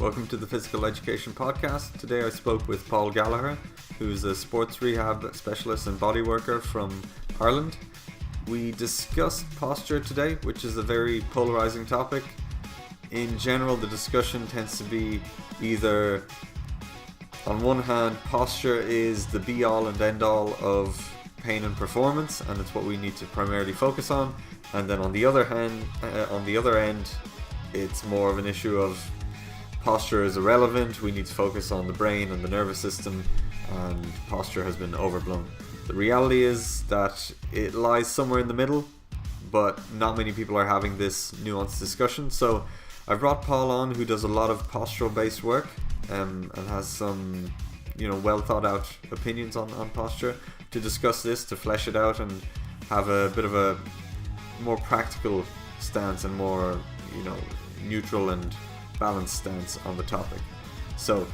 Welcome to the Physical Education Podcast. Today I spoke with Paul Gallagher, who's a sports rehab specialist and bodyworker from Ireland. We discussed posture today, which is a very polarizing topic. In general, the discussion tends to be either, on one hand, posture is the be-all and end-all of pain and performance, and it's what we need to primarily focus on. And then on the other end, it's more of an issue of posture is irrelevant, we need to focus on the brain and the nervous system, and posture has been overblown. The reality is that it lies somewhere in the middle, but not many people are having this nuanced discussion. So I've brought Paul on, who does a lot of postural based work and has some well thought out opinions on posture, to discuss this, to flesh it out and have a bit of a more practical stance and more neutral and balanced stance on the topic. So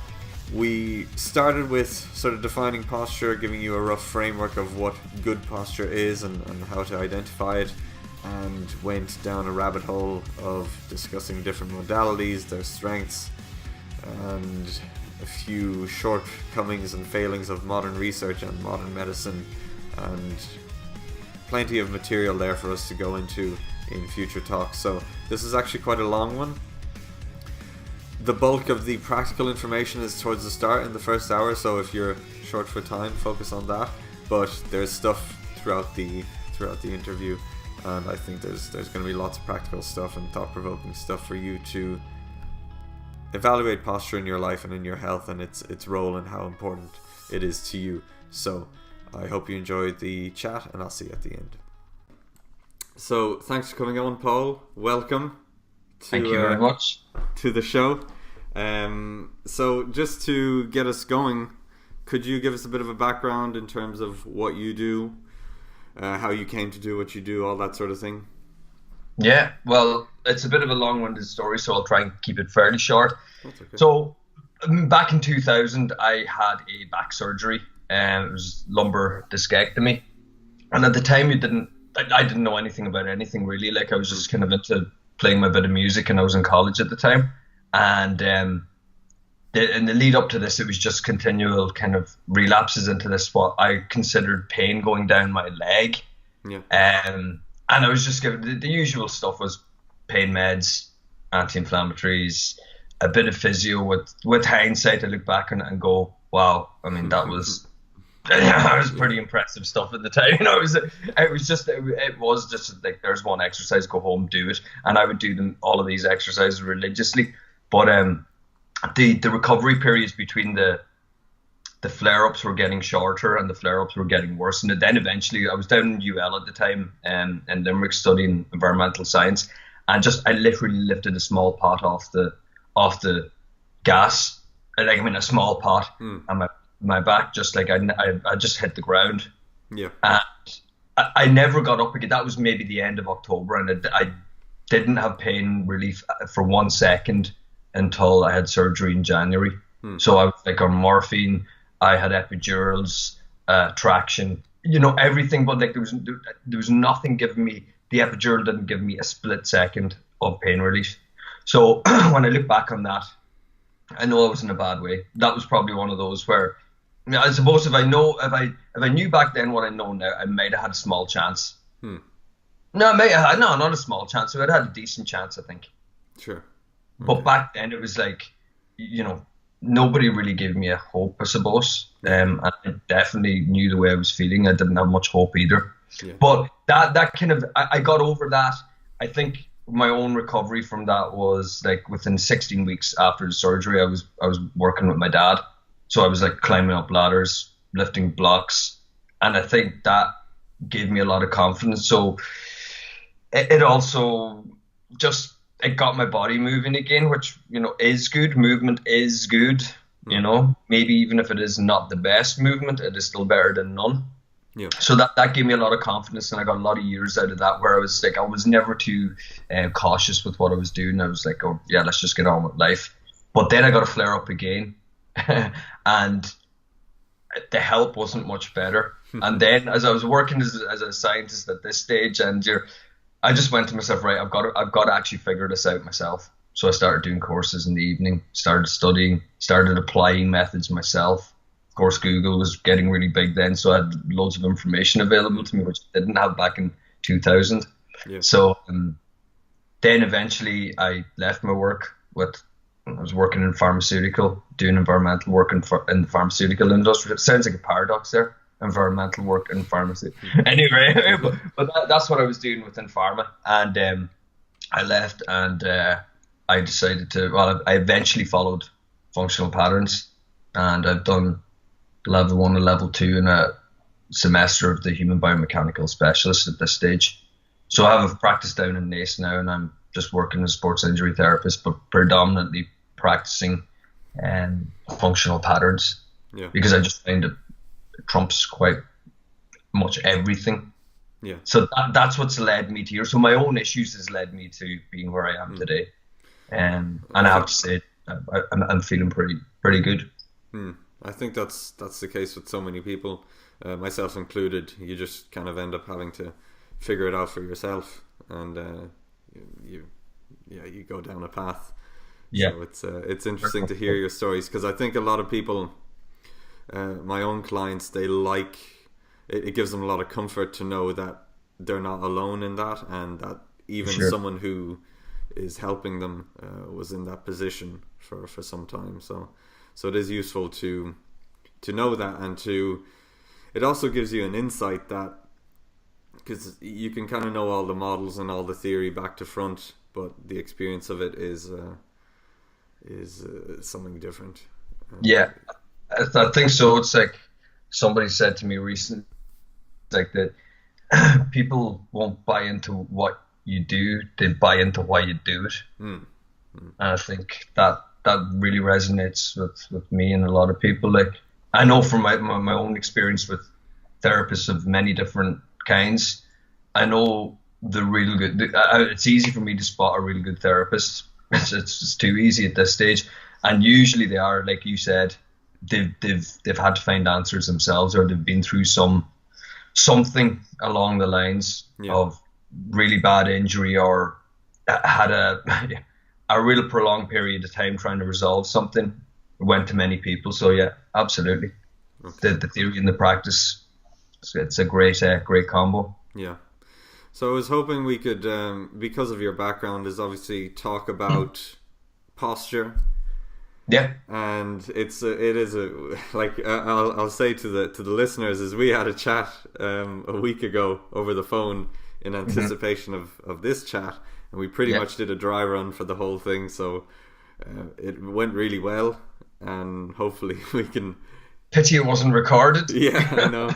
we started with sort of defining posture, giving you a rough framework of what good posture is and how to identify it, and went down a rabbit hole of discussing different modalities, their strengths, and a few shortcomings and failings of modern research and modern medicine, and plenty of material there for us to go into in future talks. So this is actually quite a long one. The bulk of the practical information is towards the start in the first hour, so if you're short for time, focus on that. But there's stuff throughout the interview, and I think there's going to be lots of practical stuff and thought-provoking stuff for you to evaluate posture in your life and in your health and its role and how important it is to you. So I hope you enjoyed the chat, and I'll see you at the end. So thanks for coming on, Paul. Welcome. Thank you very much. To the show. So just to get us going, could you give us a bit of a background in terms of what you do, how you came to do what you do, all that sort of thing? Yeah, well, it's a bit of a long-winded story, so I'll try and keep it fairly short. That's okay. So back in 2000, I had a back surgery, and it was lumbar discectomy. And at the time, I didn't know anything about anything really. Like, I was just kind of into playing my bit of music, and I was in college at the time. And in the lead up to this, it was just continual kind of relapses into this, what I considered pain going down my leg. Yeah. And I was just given the usual stuff was pain meds, anti-inflammatories, a bit of physio. With hindsight, I look back and go, wow, I mean, that was pretty impressive stuff at the time. It was just like, there's one exercise, go home, do it. And I would do all of these exercises religiously. But the recovery periods between the flare-ups were getting shorter and the flare-ups were getting worse. And then eventually, I was down in UL at the time in Limerick studying environmental science, and I literally lifted a small pot off the gas, a small pot, and my back just like I just hit the ground. Yeah. And I never got up again. That was maybe the end of October, and I didn't have pain relief for 1 second until I had surgery in January. So I was like on morphine. I had epidurals, traction, everything, but like there was nothing giving me. The epidural didn't give me a split second of pain relief. So when I look back on that, I know I was in a bad way. That was probably one of those where, I suppose if I knew back then what I know now, I might have had a small chance. No, not a small chance. So I'd had a decent chance, I think. Sure. Okay. But back then it was like, nobody really gave me a hope, I suppose. And I definitely knew the way I was feeling. I didn't have much hope either. Yeah. But that kind of, I got over that. I think my own recovery from that was like within 16 weeks after the surgery, I was working with my dad. So I was like climbing up ladders, lifting blocks. And I think that gave me a lot of confidence. So it also just, it got my body moving again, which, is good. Movement is good. Maybe even if it is not the best movement, it is still better than none. Yeah. So that gave me a lot of confidence, and I got a lot of years out of that, where I was like, I was never too cautious with what I was doing. I was like, oh yeah, let's just get on with life. But then I got a flare up again, and the help wasn't much better. And then as I was working as a scientist at this stage, and I just went to myself, right, I've got to actually figure this out myself. So I started doing courses in the evening, started studying, started applying methods myself. Of course, Google was getting really big then, so I had loads of information available to me, which I didn't have back in 2000. Yeah. So then eventually I left my work I was working in pharmaceutical, doing environmental work in the pharmaceutical industry. It sounds like a paradox there, environmental work in pharmacy. Anyway, but that's what I was doing within pharma. And I left and I decided I eventually followed functional patterns, and I've done level 1 and level 2 in a semester of the human biomechanical specialist at this stage. So I have a practice down in Nace now, and I'm just working as a sports injury therapist, but predominantly practicing functional patterns, because I just find it trumps quite much everything. Yeah. So that's what's led me to here. So my own issues has led me to being where I am today, and I have to say I'm feeling pretty good. I think that's the case with so many people, myself included. You just kind of end up having to figure it out for yourself, and you go down a path. Yeah. So it's interesting to hear your stories, because I think a lot of people, my own clients, they like it gives them a lot of comfort to know that they're not alone in that, and that even someone who is helping them was in that position for some time. So it is useful to know that, and it also gives you an insight that, because you can kind of know all the models and all the theory back to front, but the experience of it is something different. Yeah, I think so. It's like somebody said to me recently, like that people won't buy into what you do, they buy into why you do it. And I think that really resonates with me and a lot of people. Like, I know from my own experience with therapists of many different kinds, I know the real good. It's easy for me to spot a really good therapist. It's just too easy at this stage, and usually they are, like you said, they've had to find answers themselves, or they've been through something along the lines of really bad injury, or had a real prolonged period of time trying to resolve something. It went to many people. So yeah, absolutely. Okay. The theory and the practice, it's a great combo. Yeah. So I was hoping we could, because of your background, is obviously talk about posture. Yeah. And it is I'll say to the listeners, is we had a chat a week ago over the phone in anticipation of this chat, and we pretty much did a dry run for the whole thing. So it went really well, and hopefully we can. Pity it wasn't recorded. Yeah, I know.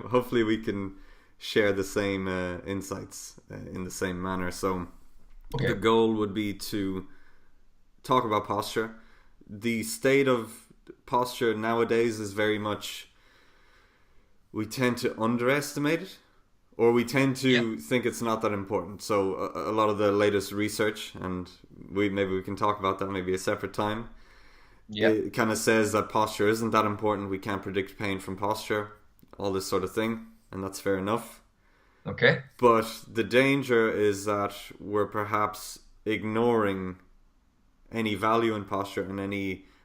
Hopefully we can share the same insights in the same manner. So the goal would be to talk about posture. The state of posture nowadays is very much, we tend to underestimate it, or we tend to think it's not that important. So a lot of the latest research, and maybe we can talk about that maybe a separate time. It kind of says that posture isn't that important. We can't predict pain from posture, all this sort of thing, and that's fair enough. Okay. But the danger is that we're perhaps ignoring any value in posture, and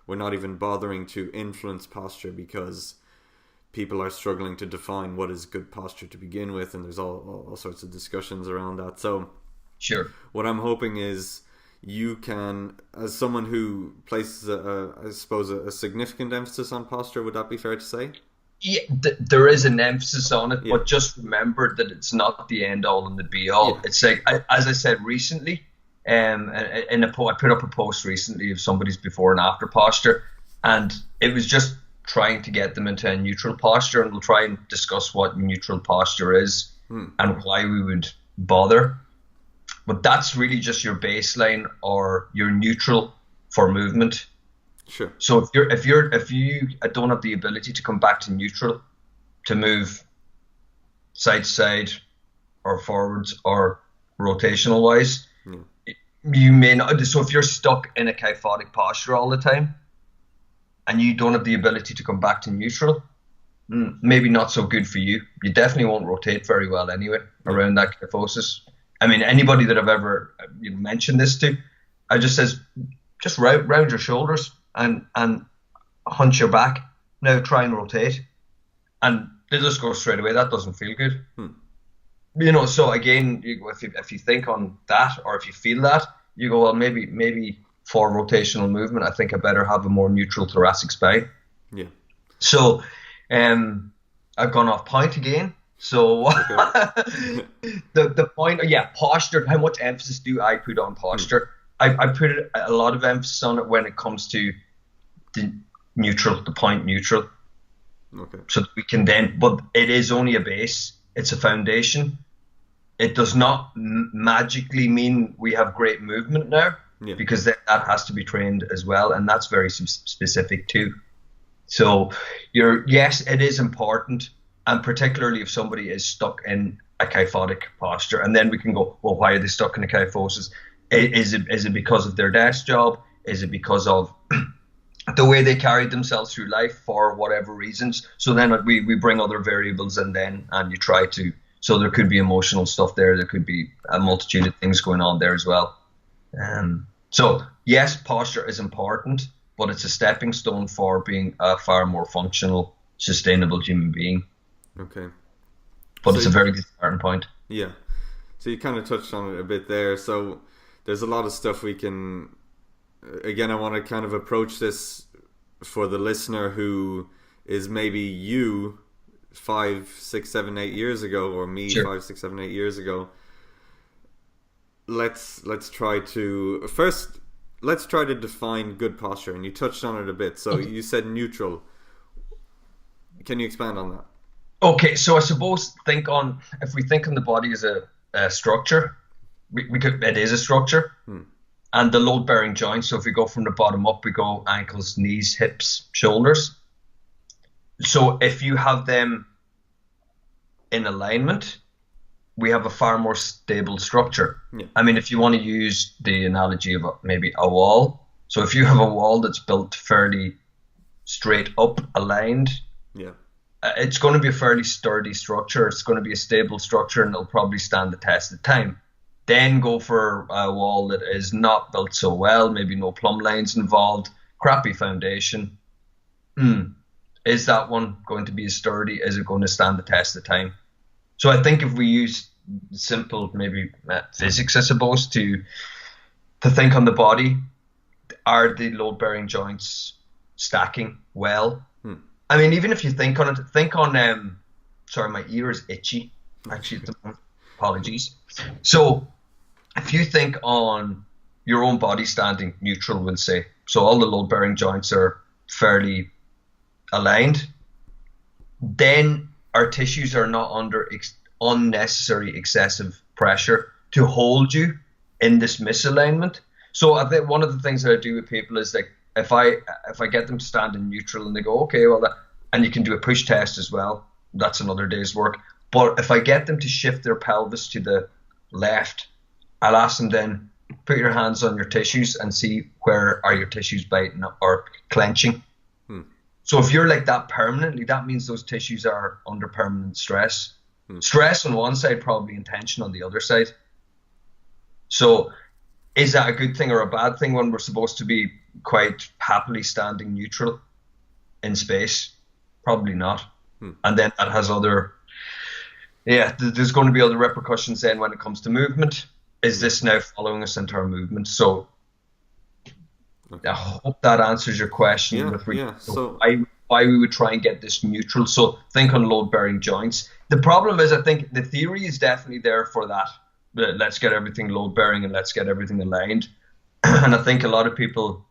we're not even bothering to influence posture, because people are struggling to define what is good posture to begin with, and there's all sorts of discussions around that. So what I'm hoping is you can, as someone who places a significant emphasis on posture, would that be fair to say? Yeah, there is an emphasis on it, but just remember that it's not the end all and the be all. It's like, as I said recently, I put up a post recently of somebody's before and after posture, and it was just trying to get them into a neutral posture, and we'll try and discuss what neutral posture is and why we would bother. But that's really just your baseline, or your neutral for movement. Sure. So if you don't have the ability to come back to neutral, to move side to side or forwards or rotational wise, you may not. So if you're stuck in a kyphotic posture all the time, and you don't have the ability to come back to neutral, maybe not so good for you. You definitely won't rotate very well anyway around that kyphosis. I mean, anybody that I've ever mentioned this to, I just says, just round your shoulders and hunch your back. Now try and rotate. And they just go straight away. That doesn't feel good. You know, so again, if you think on that, or if you feel that, you go, well, maybe for rotational movement, I think I better have a more neutral thoracic spine. Yeah. So, I've gone off point again. So, Okay. the point, posture. How much emphasis do I put on posture? I put a lot of emphasis on it when it comes to the point neutral. Okay. So that we can then, but it is only a base. It's a foundation. It does not magically mean we have great movement now, because that has to be trained as well, and that's very specific too. So, yes, it is important, and particularly if somebody is stuck in a kyphotic posture, and then we can go, well, why are they stuck in a kyphosis? Is it because of their desk job? Is it because of the way they carried themselves through life for whatever reasons? So then we bring other variables and you try to, so there could be emotional stuff there. There could be a multitude of things going on there as well. So yes, posture is important, but it's a stepping stone for being a far more functional, sustainable human being. Okay. But so it's a very good starting point. Yeah. So you kind of touched on it a bit there. So there's a lot of stuff we can, again, I want to kind of approach this for the listener who is maybe you 5, 6, 7, 8 years ago, or me 5, 6, 7, 8 years ago. Let's try to define good posture, and you touched on it a bit. So you said neutral. Can you expand on that? Okay, so I suppose if we think on the body as a structure, it is a structure. And the load-bearing joints, so if we go from the bottom up, we go ankles, knees, hips, shoulders. So if you have them in alignment, we have a far more stable structure. Yeah. I mean, if you want to use the analogy of maybe a wall, so if you have a wall that's built fairly straight up, aligned, it's going to be a fairly sturdy structure. It's going to be a stable structure, and it'll probably stand the test of time. Then go for a wall that is not built so well, maybe no plumb lines involved, crappy foundation. Is that one going to be as sturdy? Is it going to stand the test of time? So I think if we use simple, maybe physics, I suppose, to think on the body, are the load-bearing joints stacking well? I mean, even if you think on it, sorry, my ear is itchy, actually, at the moment. Apologies. So if you think on your own body standing neutral, we'll say, so all the load-bearing joints are fairly aligned, then our tissues are not under unnecessary excessive pressure to hold you in this misalignment. So I think one of the things that I do with people is, like, if I get them to stand in neutral and they go, okay, well, and you can do a push test as well, that's another day's work. But if I get them to shift their pelvis to the left, I'll ask them then, put your hands on your tissues and see where are your tissues biting or clenching. So if you're like that permanently, that means those tissues are under permanent stress. Stress on one side, probably tension on the other side. So is that a good thing or a bad thing when we're supposed to be quite happily standing neutral in space? Probably not. And then that has there's going to be other repercussions then when it comes to movement. Is this now following us into our movement? So I hope that answers your question So why we would try and get this neutral. So think on load-bearing joints. The problem is, I think the theory is definitely there for that. Let's get everything load-bearing and let's get everything aligned. And I think a lot of people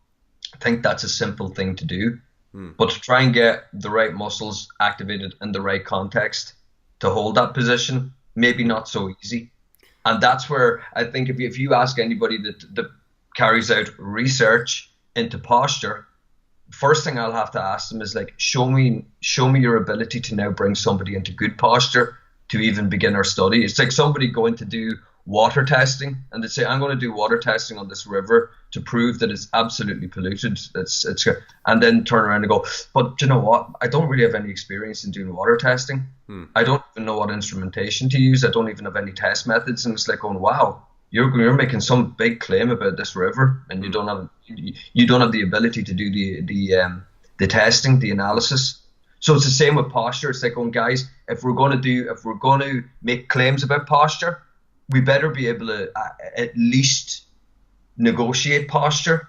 think that's a simple thing to do. But to try and get the right muscles activated in the right context to hold that position, maybe not so easy. And that's where I think if you ask anybody that carries out research into posture, first thing I'll have to ask them is, like, show me your ability to now bring somebody into good posture to even begin our study. It's like somebody going to do water testing and they say, I'm going to do water testing on this river to prove that it's absolutely polluted. It's and then turn around and go, but you know what? I don't really have any experience in doing water testing. I don't even know what instrumentation to use. I don't even have any test methods. And it's like going, wow, you're making some big claim about this river, and you don't have the ability to do the testing, the analysis. So it's the same with posture. It's like, guys, if we're going to make claims about posture, we better be able to at least negotiate posture.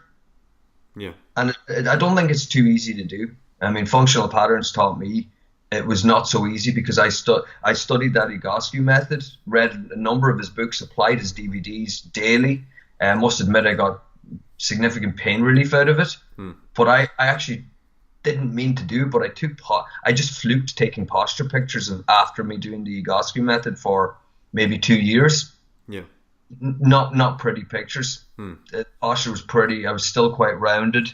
Yeah. And I don't think it's too easy to do. I mean, functional patterns taught me it was not so easy, because I studied that Egoscue method, read a number of his books, applied his DVDs daily. I must admit I got significant pain relief out of it. But I actually didn't mean to do, but I just fluked taking posture pictures after me doing the Egoscue method for maybe 2 years. Yeah. Not pretty pictures. The posture was pretty. I was still quite rounded,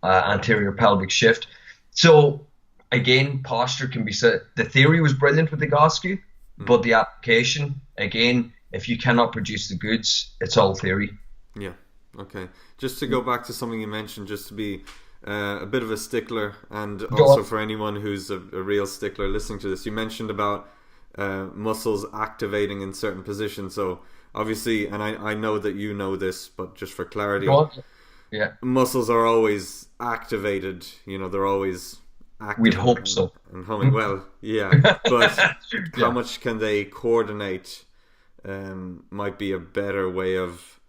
anterior pelvic shift. So again, posture can be said. The theory was brilliant with Egoscue, but the application, again, if you cannot produce the goods, it's all theory. Yeah. Okay. Just to go back to something you mentioned, just to be a bit of a stickler, and also for anyone who's a real stickler listening to this, you mentioned about muscles activating in certain positions. So obviously, and I know that you know this, but just for clarity, muscles are always activated. They're always active. We'd hope so. And humming well, yeah. But how much can they coordinate? Might be a better way of.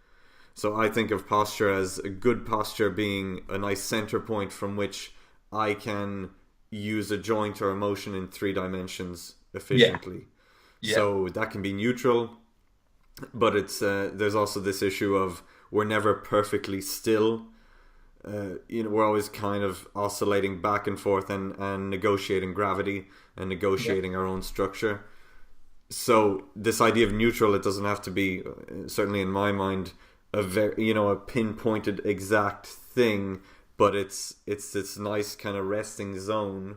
So I think of posture as a good posture being a nice center point from which I can use a joint or a motion in 3 dimensions efficiently. Yeah. So that can be neutral, but it's there's also this issue of we're never perfectly still. We're always kind of oscillating back and forth and negotiating gravity and negotiating our own structure. So this idea of neutral, it doesn't have to be, certainly in my mind, a very, a pinpointed exact thing, but it's this nice kind of resting zone.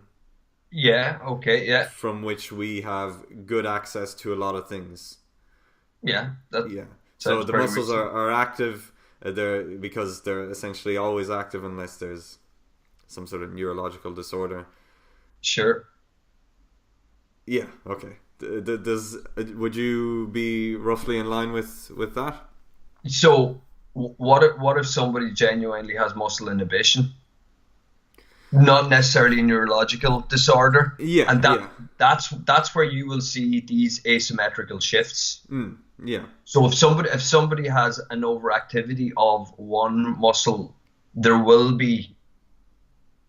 Yeah. Okay. Yeah. From which we have good access to a lot of things. Yeah. So the muscles are active. Because they're essentially always active unless there's some sort of neurological disorder. Sure. Yeah. Okay. Would you be roughly in line with that? So what if somebody genuinely has muscle inhibition? Not necessarily a neurological disorder. Yeah. And that's where you will see these asymmetrical shifts. Yeah. So if somebody has an overactivity of one muscle, there will be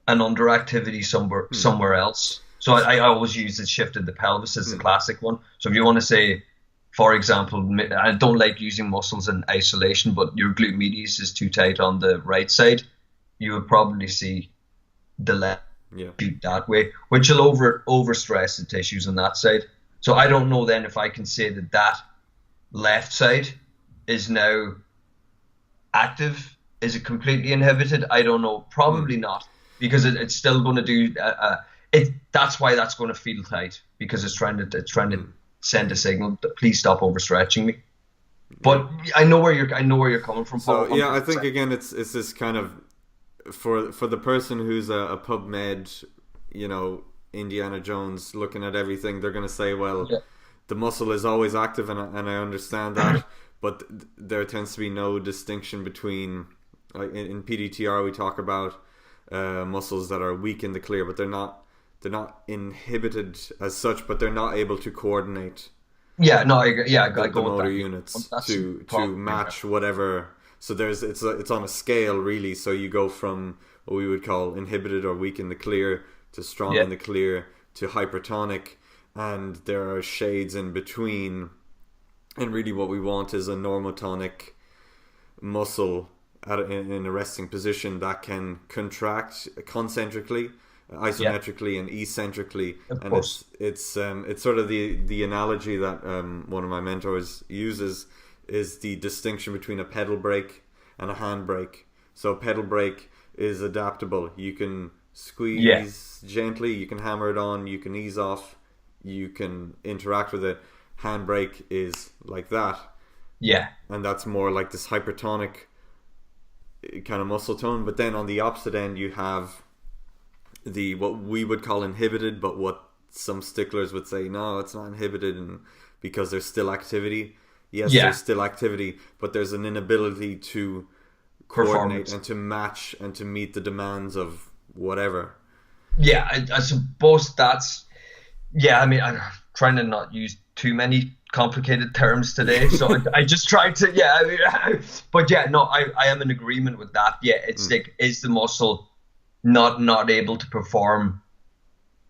an underactivity somewhere else. So I always use the shift of the pelvis as the classic one. So if you want to say, for example, I don't like using muscles in isolation, but your glute medius is too tight on the right side, you would probably see the left beat that way, which will overstress the tissues on that side. So I don't know then if I can say that left side is now active. Is it completely inhibited? I don't know. Probably not, because it's still going to do it. That's why that's going to feel tight, because it's trying to send a signal that please stop overstretching me. But I know where you're coming from, Paul. So I think again it's this kind of for the person who's a PubMed, Indiana Jones looking at everything, they're going to say, well, the muscle is always active, and I understand that, but there tends to be no distinction between, like in PDTR we talk about muscles that are weak in the clear, but they're not inhibited as such, but they're not able to coordinate. Yeah, no, I go the motor units to match whatever. So it's on a scale really. So you go from what we would call inhibited or weak in the clear to strong in the clear to hypertonic, and there are shades in between. And really, what we want is a normotonic muscle in a resting position that can contract concentrically, isometrically, and eccentrically. And it's sort of the analogy that one of my mentors uses is the distinction between a pedal brake and a hand brake. So a pedal brake is adaptable. You can squeeze gently, you can hammer it on, you can ease off, you can interact with it. Hand brake is like that. Yeah. And that's more like this hypertonic kind of muscle tone. But then on the opposite end you have what we would call inhibited, but what some sticklers would say, no, it's not inhibited, and because there's still activity. yes, Yeah. there's still activity, but there's an inability to coordinate and to match and to meet the demands of whatever. Yeah, I suppose that's, yeah, I mean, I'm trying to not use too many complicated terms today, so I just try to, yeah, I mean, but yeah, no, I am in agreement with that. Yeah, it's like, is the muscle not able to perform,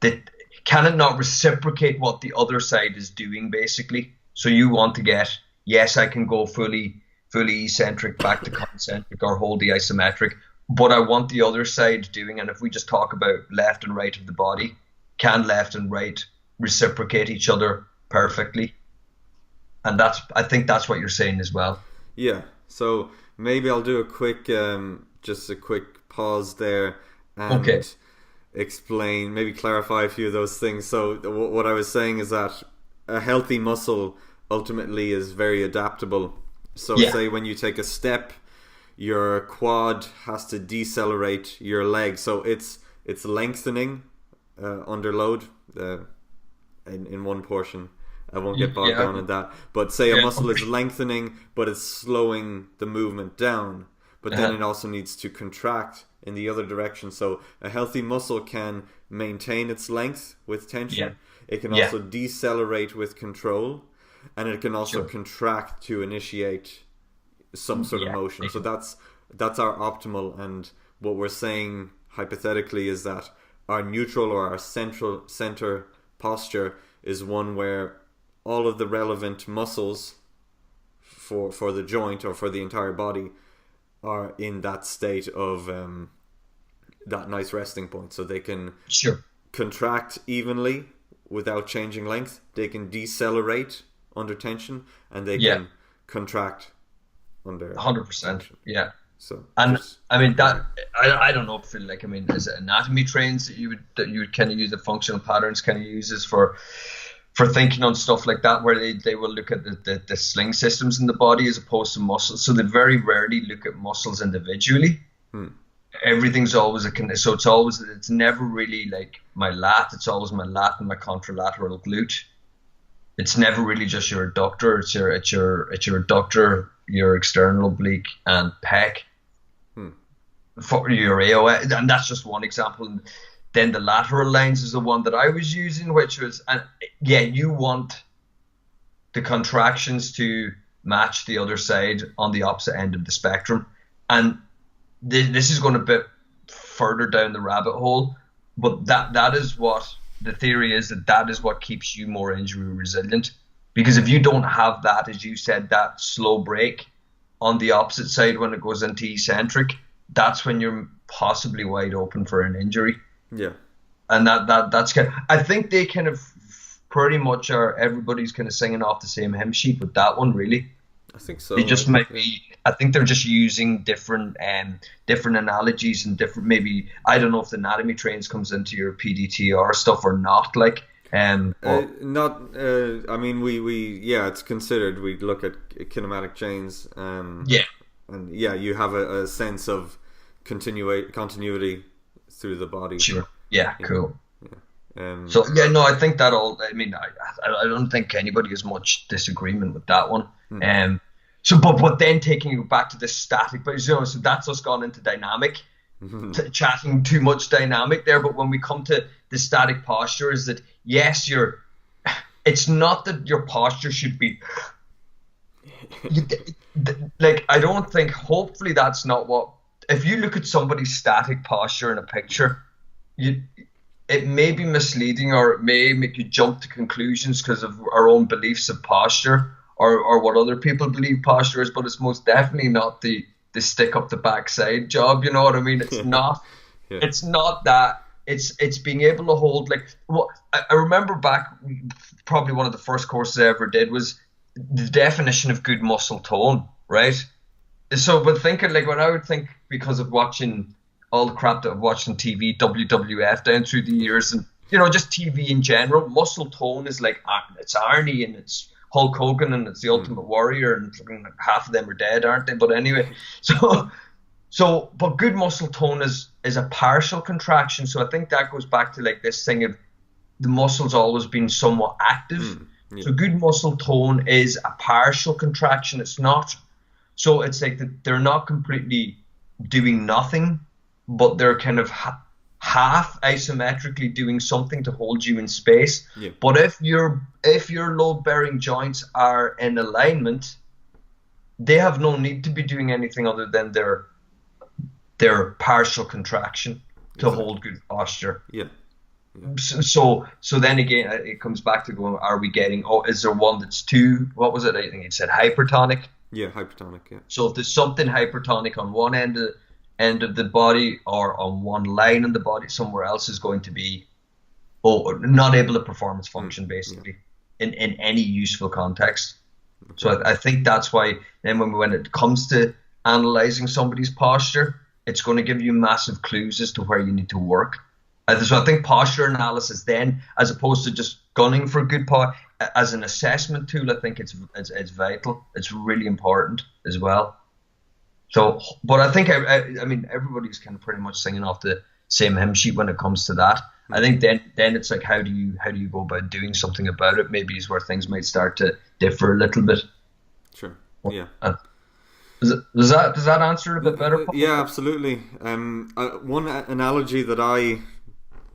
that can it not reciprocate what the other side is doing, basically? So you want to get, yes, I can go fully eccentric back to concentric or wholly isometric, but I want the other side doing, and if we just talk about left and right of the body, can left and right reciprocate each other perfectly? And I think that's what you're saying as well. Yeah, so maybe I'll do a quick, just a quick pause there and explain, maybe clarify a few of those things. So what I was saying is that a healthy muscle ultimately is very adaptable. So say when you take a step, your quad has to decelerate your leg, so it's lengthening under load in one portion. I won't get bogged down in that, but say a muscle is lengthening but it's slowing the movement down, but then it also needs to contract in the other direction. So a healthy muscle can maintain its length with tension, it can also decelerate with control, and it can also contract to initiate some sort of motion. So that's our optimal, and what we're saying hypothetically is that our neutral or our center posture is one where all of the relevant muscles for the joint or for the entire body are in that state of that nice resting point, so they can contract evenly without changing length, they can decelerate under tension, and they can contract under 100%. tension. Yeah. So, and I mean that I don't know if like, I mean, is it anatomy trains that you would kind of use, the functional patterns kind of uses for thinking on stuff like that, where they will look at the sling systems in the body as opposed to muscles. So they very rarely look at muscles individually. Everything's always so it's never really like my lat. It's always my lat and my contralateral glute. It's never really just your adductor. It's your adductor, your external oblique, and pec for your AOS, and that's just one example. And then the lateral lines is the one that I was using, which was, and yeah, you want the contractions to match the other side on the opposite end of the spectrum. And this is going a bit further down the rabbit hole, but that is what the theory is, that is what keeps you more injury resilient. Because if you don't have that, as you said, that slow break on the opposite side when it goes into eccentric, that's when you're possibly wide open for an injury. Yeah. And that's kind of, I think they kind of pretty much are, everybody's kind of singing off the same hymn sheet with that one, really. I think so. They just might be, I think they're just using different analogies and different, maybe, I don't know if the anatomy trains comes into your PDTR stuff or not, like, I mean, it's considered. We look at kinematic chains. And you have a sense of continuity through the body. Sure. Yeah. Cool. Yeah. I think that all. I mean, I don't think anybody has much disagreement with that one. But then taking it back to the static, but so that's us gone into dynamic. Chatting too much dynamic there, but when we come to the static posture, is that yes, it's not that your posture should be like, I don't think, hopefully that's not what, if you look at somebody's static posture in a picture, it may be misleading, or it may make you jump to conclusions because of our own beliefs of posture or what other people believe posture is, but it's most definitely not the stick up the backside job, you know what I mean? It's not. It's not that. It's being able to hold, like, well, I remember back, probably one of the first courses I ever did was the definition of good muscle tone, right? So, but thinking, like, when I would think, because of watching all the crap that I've watched on TV, WWF down through the years, and just TV in general, muscle tone is like, it's Arnie and it's Hulk Hogan and it's the Ultimate Warrior, and half of them are dead, aren't they? But anyway, but good muscle tone is a partial contraction. So I think that goes back to like this thing of the muscles always being somewhat active. So good muscle tone is a partial contraction. It's not, so it's like they're not completely doing nothing, but they're kind of half isometrically doing something to hold you in space. Yeah. But if your load-bearing joints are in alignment, they have no need to be doing anything other than their partial contraction to hold good posture. Yeah. So then again, it comes back to going, are we getting, is there one that's too, what was it? I think it said hypertonic. Yeah, hypertonic, yeah. So if there's something hypertonic on one end of the body or on one line in the body, somewhere else is going to be not able to perform its function, basically, in any useful context. Okay. So I think that's why then when it comes to analyzing somebody's posture, it's going to give you massive clues as to where you need to work. So I think posture analysis then, as opposed to just gunning for good posture, as an assessment tool, I think it's vital. It's really important as well. So, but I think I mean everybody's kind of pretty much singing off the same hymn sheet when it comes to that. I think then it's like how do you go about doing something about it? Maybe is where things might start to differ a little bit. Sure. Yeah. Does that answer it a bit better, Paul? Yeah, absolutely. One analogy that I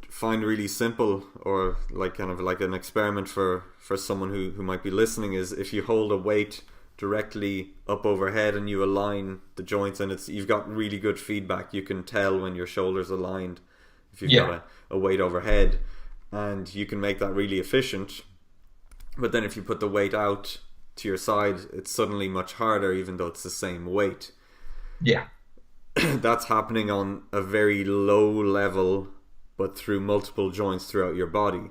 find really simple, or like kind of like an experiment for someone who might be listening, is if you hold a weight directly up overhead and you align the joints, and you've got really good feedback. You can tell when your shoulders aligned if you've got a weight overhead, and you can make that really efficient. But then if you put the weight out to your side, it's suddenly much harder, even though it's the same weight. Yeah. That's happening on a very low level, but through multiple joints throughout your body.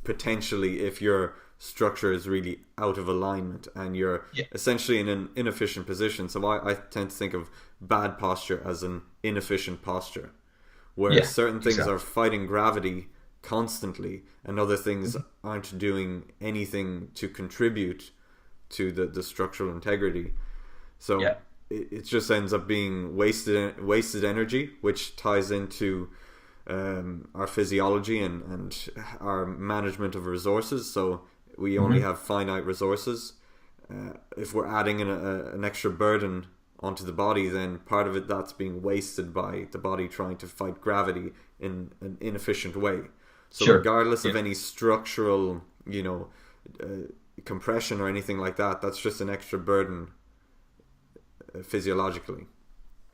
Potentially, if your structure is really out of alignment and you're essentially in an inefficient position. So I tend to think of bad posture as an inefficient posture, where certain things are fighting gravity constantly and other things aren't doing anything to contribute to the structural integrity. So it just ends up being wasted energy, which ties into our physiology and our management of resources. So we only have finite resources. If we're adding an extra burden onto the body, then part of it that's being wasted by the body trying to fight gravity in an inefficient way. So regardless of any structural, compression or anything like that, that's just an extra burden physiologically.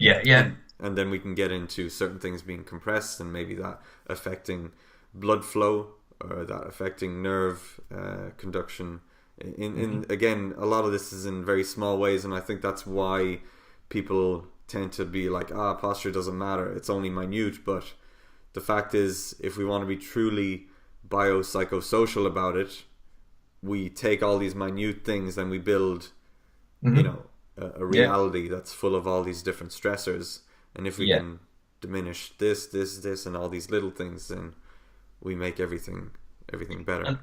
And then we can get into certain things being compressed, and maybe that affecting blood flow, or that affecting nerve conduction. Again, a lot of this is in very small ways, and I think that's why people tend to be like, posture doesn't matter, it's only minute. But the fact is, if we want to be truly biopsychosocial about it, we take all these minute things and we build, a reality that's full of all these different stressors. And if we can diminish this, and all these little things, then we make everything better.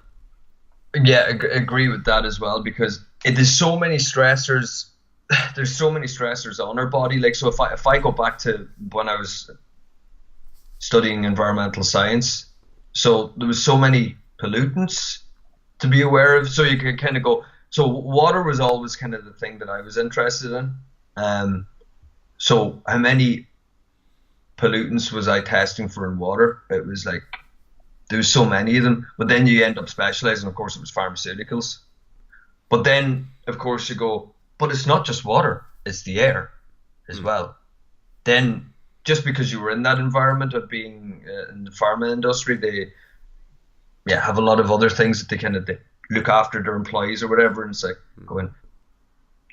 Agree with that as well, because there's so many stressors. There's so many stressors on our body. Like, so if I go back to when I was studying environmental science, so there was so many pollutants to be aware of. So you could kind of go. So water was always kind of the thing that I was interested in. So how many pollutants was I testing for in water? It was like, there was so many of them. But then you end up specializing. Of course, it was pharmaceuticals. But then, of course, you go, but it's not just water, it's the air as well. Then just because you were in that environment of being in the pharma industry, they have a lot of other things that they look after their employees or whatever. And it's like going,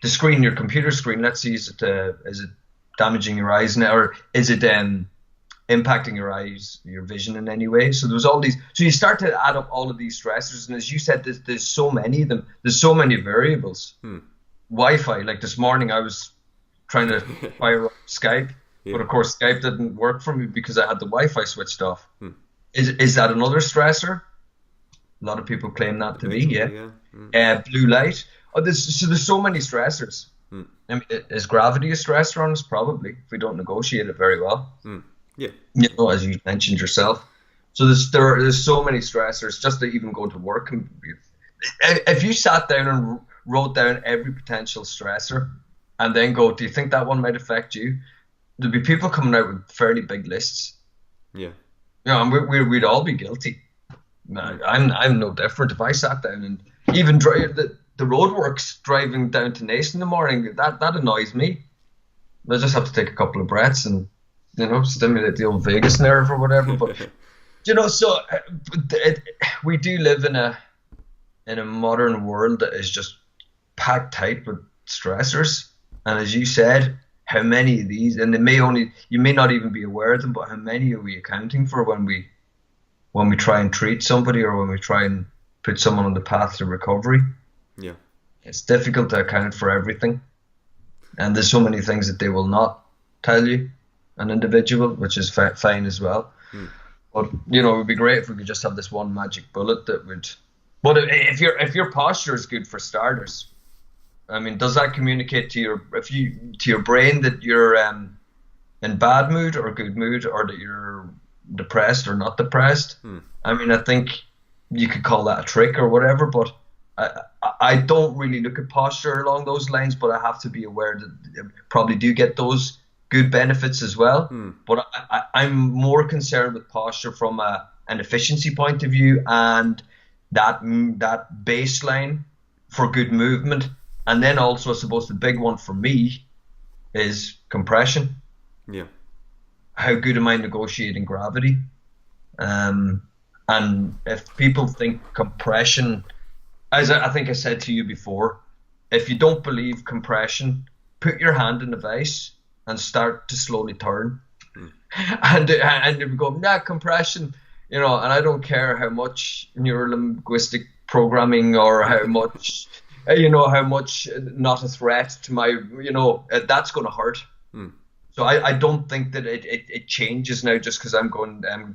the screen, your computer screen, let's see, is it damaging your eyes now, or is it impacting your eyes, your vision in any way? So there was all these. So you start to add up all of these stressors, and as you said, there's so many of them. There's so many variables. Wi-Fi, like this morning, I was trying to fire up Skype, but of course Skype didn't work for me because I had the Wi-Fi switched off. Is that another stressor? A lot of people claim that to be. Blue light. There's so mthere so many stressors. I mean, is gravity a stressor on us? Probably, if we don't negotiate it very well. As you mentioned yourself. So there's so many stressors. Just to even go to work, if you sat down and wrote down every potential stressor and then go, do you think that one might affect you? There'd be people coming out with fairly big lists. Yeah. You know, and we'd all be guilty. I'm no different. If I sat down and even drive the roadworks driving down to Nace in the morning, that annoys me. I just have to take a couple of breaths and, you know, stimulate the old vagus nerve or whatever. But you know, so we do live in a modern world that is just packed tight with stressors. And as you said, how many of these, and you may not even be aware of them, but how many are we accounting for when we try and treat somebody or when we try and put someone on the path to recovery? Yeah. It's difficult to account for everything. And there's so many things that they will not tell you, an individual, which is fine as well. But, you know, it would be great if we could just have this one magic bullet that would... But if your posture is good, for starters, I mean, does that communicate to your brain that you're in bad mood or good mood, or that you're depressed or not depressed? I mean, I think you could call that a trick or whatever, but I don't really look at posture along those lines, but I have to be aware that I probably do get those good benefits as well. But I'm more concerned with posture from an efficiency point of view, and that baseline for good movement. And then also, I suppose the big one for me is compression. Yeah. How good am I negotiating gravity? And if people think compression, as I think I said to you before, if you don't believe compression, put your hand in the vise and start to slowly turn. And we go, nah, compression, you know, and I don't care how much neurolinguistic programming or how much, you know, how much not a threat to my, you know, that's going to hurt. So I don't think that it changes now just because I'm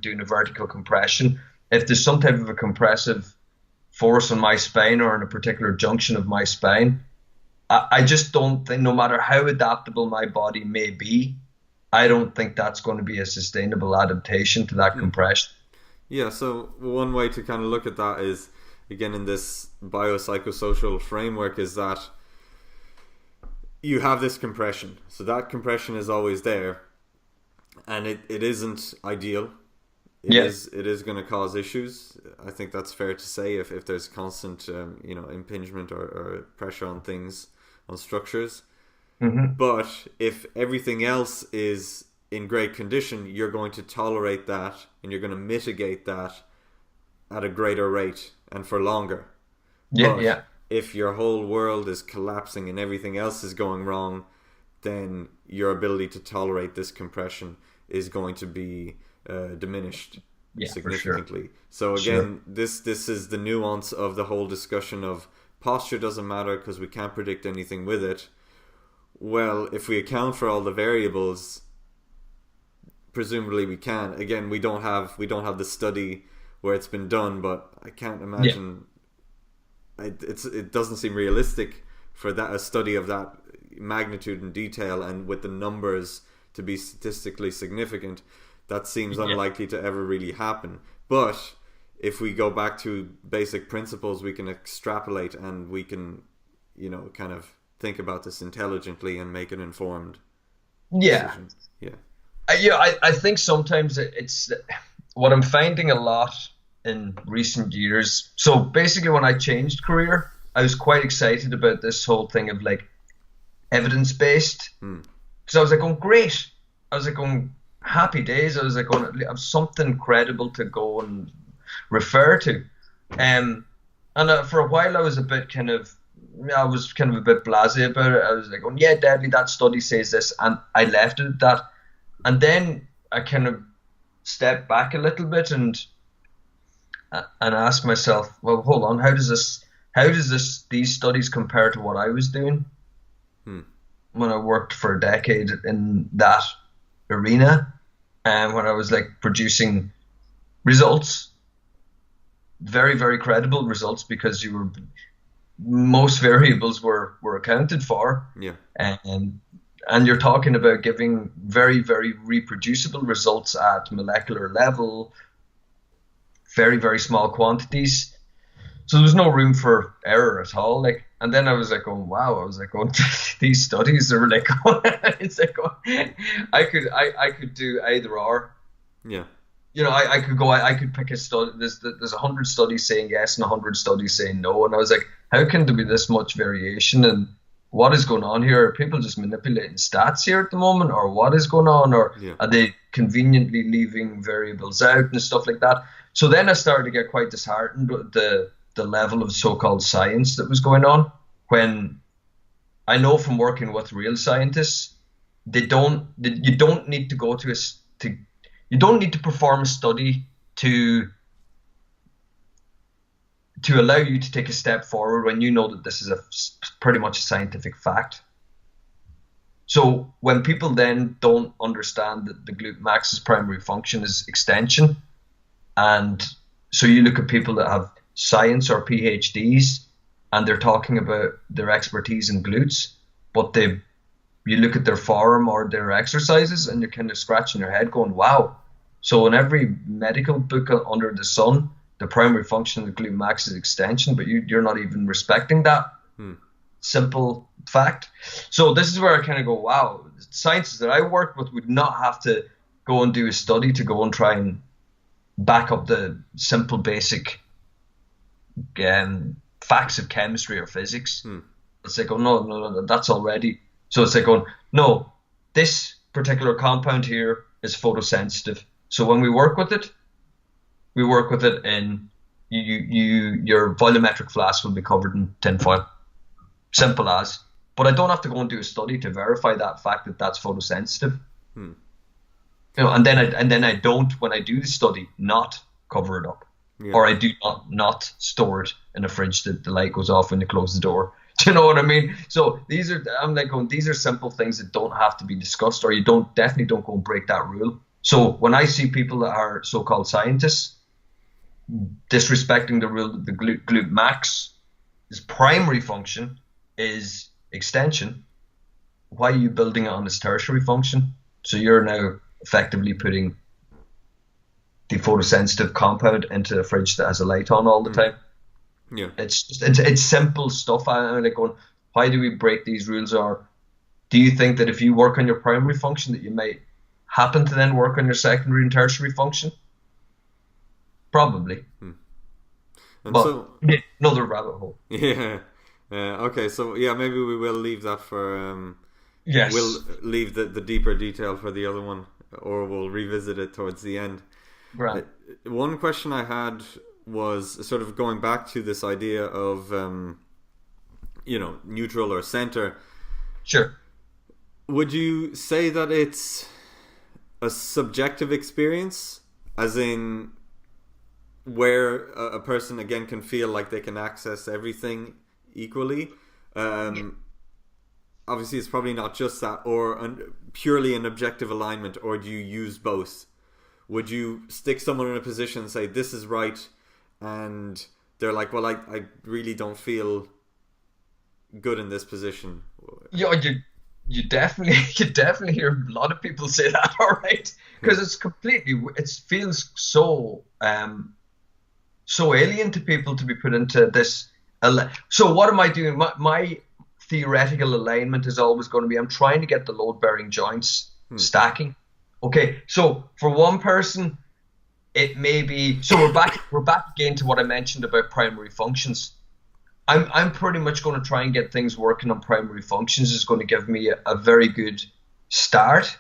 doing a vertical compression. If there's some type of a compressive force on my spine or in a particular junction of my spine, I just don't think, no matter how adaptable my body may be, I don't think that's going to be a sustainable adaptation to that compression. Yeah, so one way to kind of look at that is, again, in this biopsychosocial framework, is that you have this compression. So that compression is always there, and it isn't ideal. It is going to cause issues. I think that's fair to say if there's constant you know, impingement or pressure on things, on structures. But if everything else is in great condition, you're going to tolerate that and you're going to mitigate that at a greater rate and for longer. But if your whole world is collapsing and everything else is going wrong, then your ability to tolerate this compression is going to be diminished significantly. So again, this is the nuance of the whole discussion of posture doesn't matter because we can't predict anything with it. Well, if we account for all the variables, presumably we can. Again, we don't have the study where it's been done, but I can't imagine. It doesn't seem realistic for a study of that magnitude and detail and with the numbers to be statistically significant. That seems unlikely to ever really happen. But if we go back to basic principles, we can extrapolate and we can, you know, kind of think about this intelligently and make an informed decision. I think sometimes it's what I'm finding a lot in recent years. So basically, when I changed career, I was quite excited about this whole thing of like evidence-based. Because I was like, going, great. I was like, going, happy days. I was like, going, I have something credible to go and refer to. And for a while, I was a bit kind of a bit blasé about it. I was like, oh yeah, deadly, that study says this, and I left it at that. And then I kind of stepped back a little bit and asked myself, well, hold on, how does these studies compare to what I was doing when I worked for a decade in that arena, and when I was like producing results, very, very credible results, because most variables were accounted for. And you're talking about giving very, very reproducible results at molecular level, very, very small quantities. So there was no room for error at all. Like, and then I was like, going, wow. I was like, going, these studies are like, it's like, I could do either or. Yeah. You know, I could pick a study. There's 100 studies saying yes and 100 studies saying no, and I was like, how can there be this much variation? And what is going on here? Are people just manipulating stats here at the moment, or what is going on? Or are they conveniently leaving variables out and stuff like that? So then I started to get quite disheartened with the level of so-called science that was going on, when I know from working with real scientists, you don't need to go to you don't need to perform a study to allow you to take a step forward when you know that this is pretty much a scientific fact. So when people then don't understand that the glute max's primary function is extension, and so you look at people that have science or PhDs and they're talking about their expertise in glutes, but you look at their forum or their exercises and you're kind of scratching your head going, wow. So in every medical book under the sun, the primary function of the glute max is extension, but you're not even respecting that simple fact. So this is where I kind of go, wow, scientists that I work with would not have to go and do a study to go and try and back up the simple basic facts of chemistry or physics. It's like, oh no, that's already. So it's like going, no, this particular compound here is photosensitive. So when we work with it in your volumetric flask will be covered in tinfoil. Simple as. But I don't have to go and do a study to verify that fact that that's photosensitive. You know, and then I don't, when I do the study, not cover it up. Or I do not store it in a fridge that the light goes off when you close the door. Do you know what I mean? So these are simple things that don't have to be discussed, or you definitely don't go and break that rule. So when I see people that are so-called scientists disrespecting the rule that the glute max, his primary function is extension, why are you building it on its tertiary function? So you're now effectively putting the photosensitive compound into a fridge that has a light on all the time. Yeah, it's simple stuff. I'm like going, why do we break these rules? Or do you think that if you work on your primary function that you might happen to then work on your secondary and tertiary function? Probably. And but so another rabbit hole. Yeah. Okay, so yeah, maybe we will leave that for yes. We'll leave the deeper detail for the other one, or we'll revisit it towards the end. Right. One question I had was sort of going back to this idea of neutral or center. Sure. Would you say that it's a subjective experience, as in where a person again can feel like they can access everything equally? Obviously it's probably not just that, or purely an objective alignment, or do you use both? Would you stick someone in a position and say this is right, and they're like, well, I really don't feel good in this position? Yeah, you definitely hear a lot of people say that, all right? Because it feels so alien to people to be put into this. So what am I doing? My theoretical alignment is always going to be, I'm trying to get the load-bearing joints stacking. Okay, so for one person, it may be. So we're back again to what I mentioned about primary functions. I'm pretty much going to try and get things working on primary functions. Is going to give me a very good start.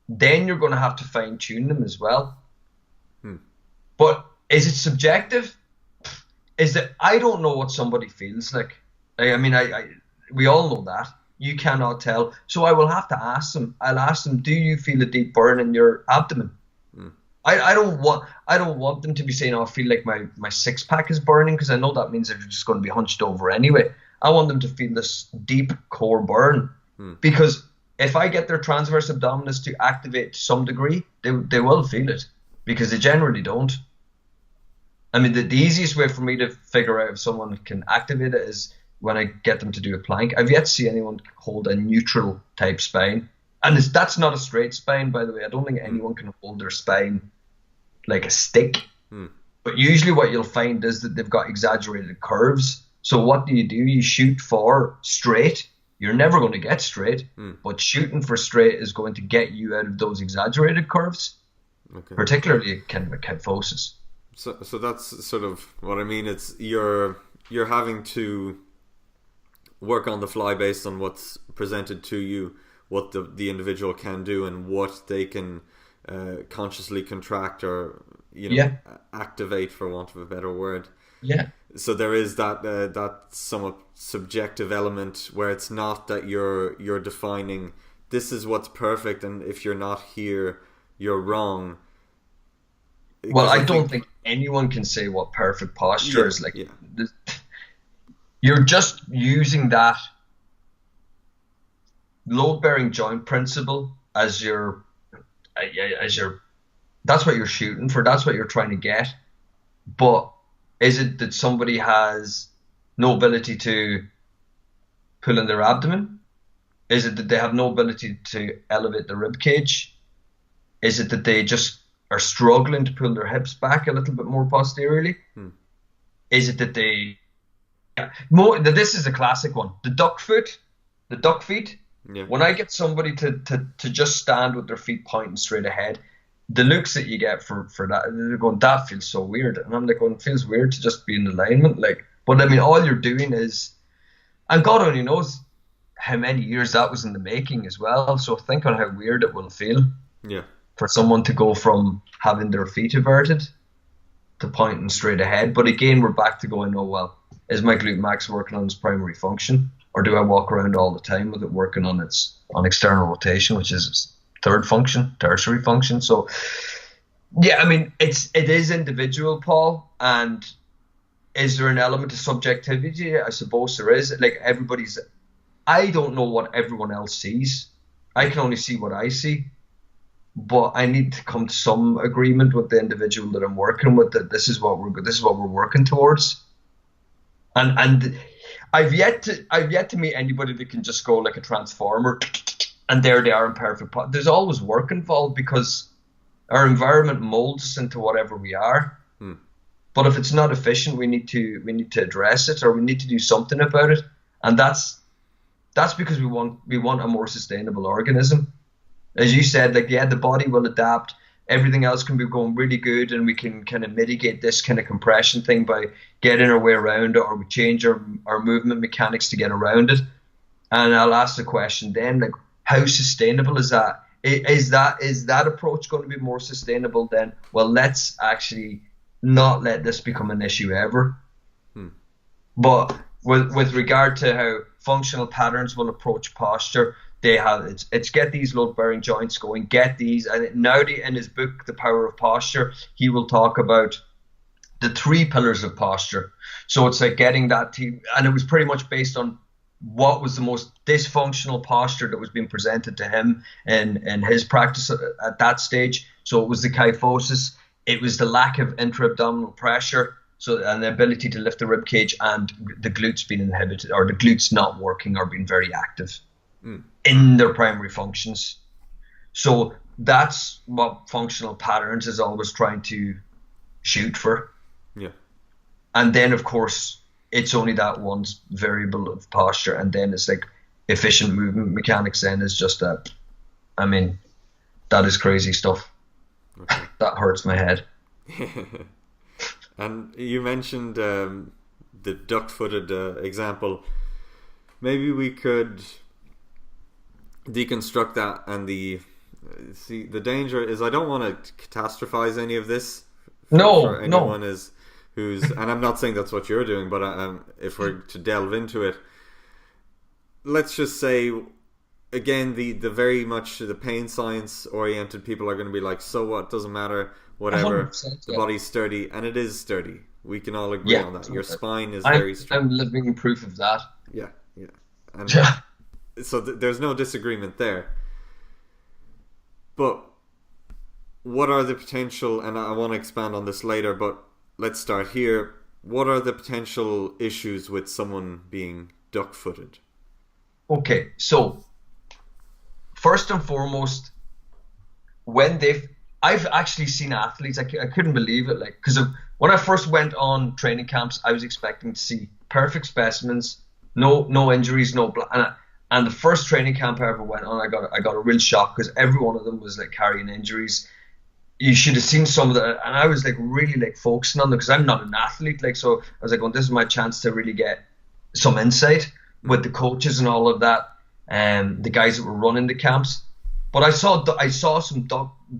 Then you're going to have to fine tune them as well. But is it subjective? Is that I don't know what somebody feels like. We all know that. You cannot tell. So I will have to ask them. I'll ask them, do you feel a deep burn in your abdomen? I don't want them to be saying, oh, I feel like my six pack is burning, because I know that means they're just going to be hunched over anyway. I want them to feel this deep core burn, because if I get their transverse abdominis to activate to some degree, they will feel it, because they generally don't. I mean, the easiest way for me to figure out if someone can activate it is when I get them to do a plank. I've yet to see anyone hold a neutral type spine. And that's not a straight spine, by the way. I don't think anyone can hold their spine like a stick. But usually what you'll find is that they've got exaggerated curves. So what do? You shoot for straight. You're never going to get straight, but shooting for straight is going to get you out of those exaggerated curves, particularly kind of a kyphosis. So that's sort of what I mean. It's you're having to work on the fly based on what's presented to you, what the individual can do, and what they can consciously contract or activate, for want of a better word. Yeah. So there is that somewhat subjective element where it's not that you're defining this is what's perfect, and if you're not here, you're wrong. Well, I don't think anyone can say what perfect posture is like. Yeah. You're just using that load-bearing joint principle as your that's what you're shooting for. That's what you're trying to get. But is it that somebody has no ability to pull in their abdomen? Is it that they have no ability to elevate the rib cage? Is it that they just are struggling to pull their hips back a little bit more posteriorly? Is it that they... This is a classic one. The duck feet. Yeah. When I get somebody to just stand with their feet pointing straight ahead, the looks that you get for that, they're going, that feels so weird. And I'm like, well, it feels weird to just be in alignment. Like, but I mean, all you're doing is, and God only knows how many years that was in the making as well. So think on how weird it will feel. Yeah. For someone to go from having their feet averted to pointing straight ahead. But again, we're back to going, oh, well, is my glute max working on its primary function? Or do I walk around all the time with it working on external rotation, which is its tertiary function? So, yeah, I mean, it is individual, Paul. And is there an element of subjectivity? I suppose there is. Like I don't know what everyone else sees. I can only see what I see. But I need to come to some agreement with the individual that I'm working with that this is what we're working towards. And I've yet to meet anybody that can just go like a transformer and there they are in perfect pot. There's always work involved because our environment molds us into whatever we are. But if it's not efficient, we need to address it, or we need to do something about it. And that's because we want a more sustainable organism. As you said, like, yeah, the body will adapt. Everything else can be going really good, and we can kind of mitigate this kind of compression thing by getting our way around it, or we change our movement mechanics to get around it. And I'll ask the question then, like, how sustainable is that? Is that approach going to be more sustainable then? Well, let's actually not let this become an issue ever. But with regard to how functional patterns will approach posture, they have it's get these load bearing joints going, get these. And Naudi, in his book The Power of Posture, he will talk about the 3 pillars of posture. So it's like getting that team, and it was pretty much based on what was the most dysfunctional posture that was being presented to him in his practice at that stage. So it was the kyphosis, it was the lack of intra-abdominal pressure, and the ability to lift the rib cage, and the glutes being inhibited, or the glutes not working or being very active in their primary functions. So that's what functional patterns is always trying to shoot for. Yeah. And then, of course, it's only that one variable of posture, and then it's like efficient movement mechanics then is just that. I mean, that is crazy stuff. Okay. That hurts my head. And you mentioned the duck-footed example. Maybe we could deconstruct that, and the danger is, I don't want to catastrophize any of this for anyone who's and I'm not saying that's what you're doing, but if we're to delve into it, let's just say again the very much the pain science oriented people are going to be like, so what, doesn't matter, whatever, the body's sturdy, and it is sturdy. We can all agree on that. Your spine is very strong. I'm living proof of that. Yeah. And so there's no disagreement there. But what are the potential, and I want to expand on this later, but let's start here. What are the potential issues with someone being duck-footed? Okay, so first and foremost, when I've actually seen athletes, I couldn't believe it, like, because When I first went on training camps, I was expecting to see perfect specimens, no injuries, and the first training camp I ever went on, I got a real shock because every one of them was like carrying injuries. You should have seen some of that, and I was like really like focusing on them because I'm not an athlete, like, so I was like, well, this is my chance to really get some insight with the coaches and all of that, and the guys that were running the camps. But I saw some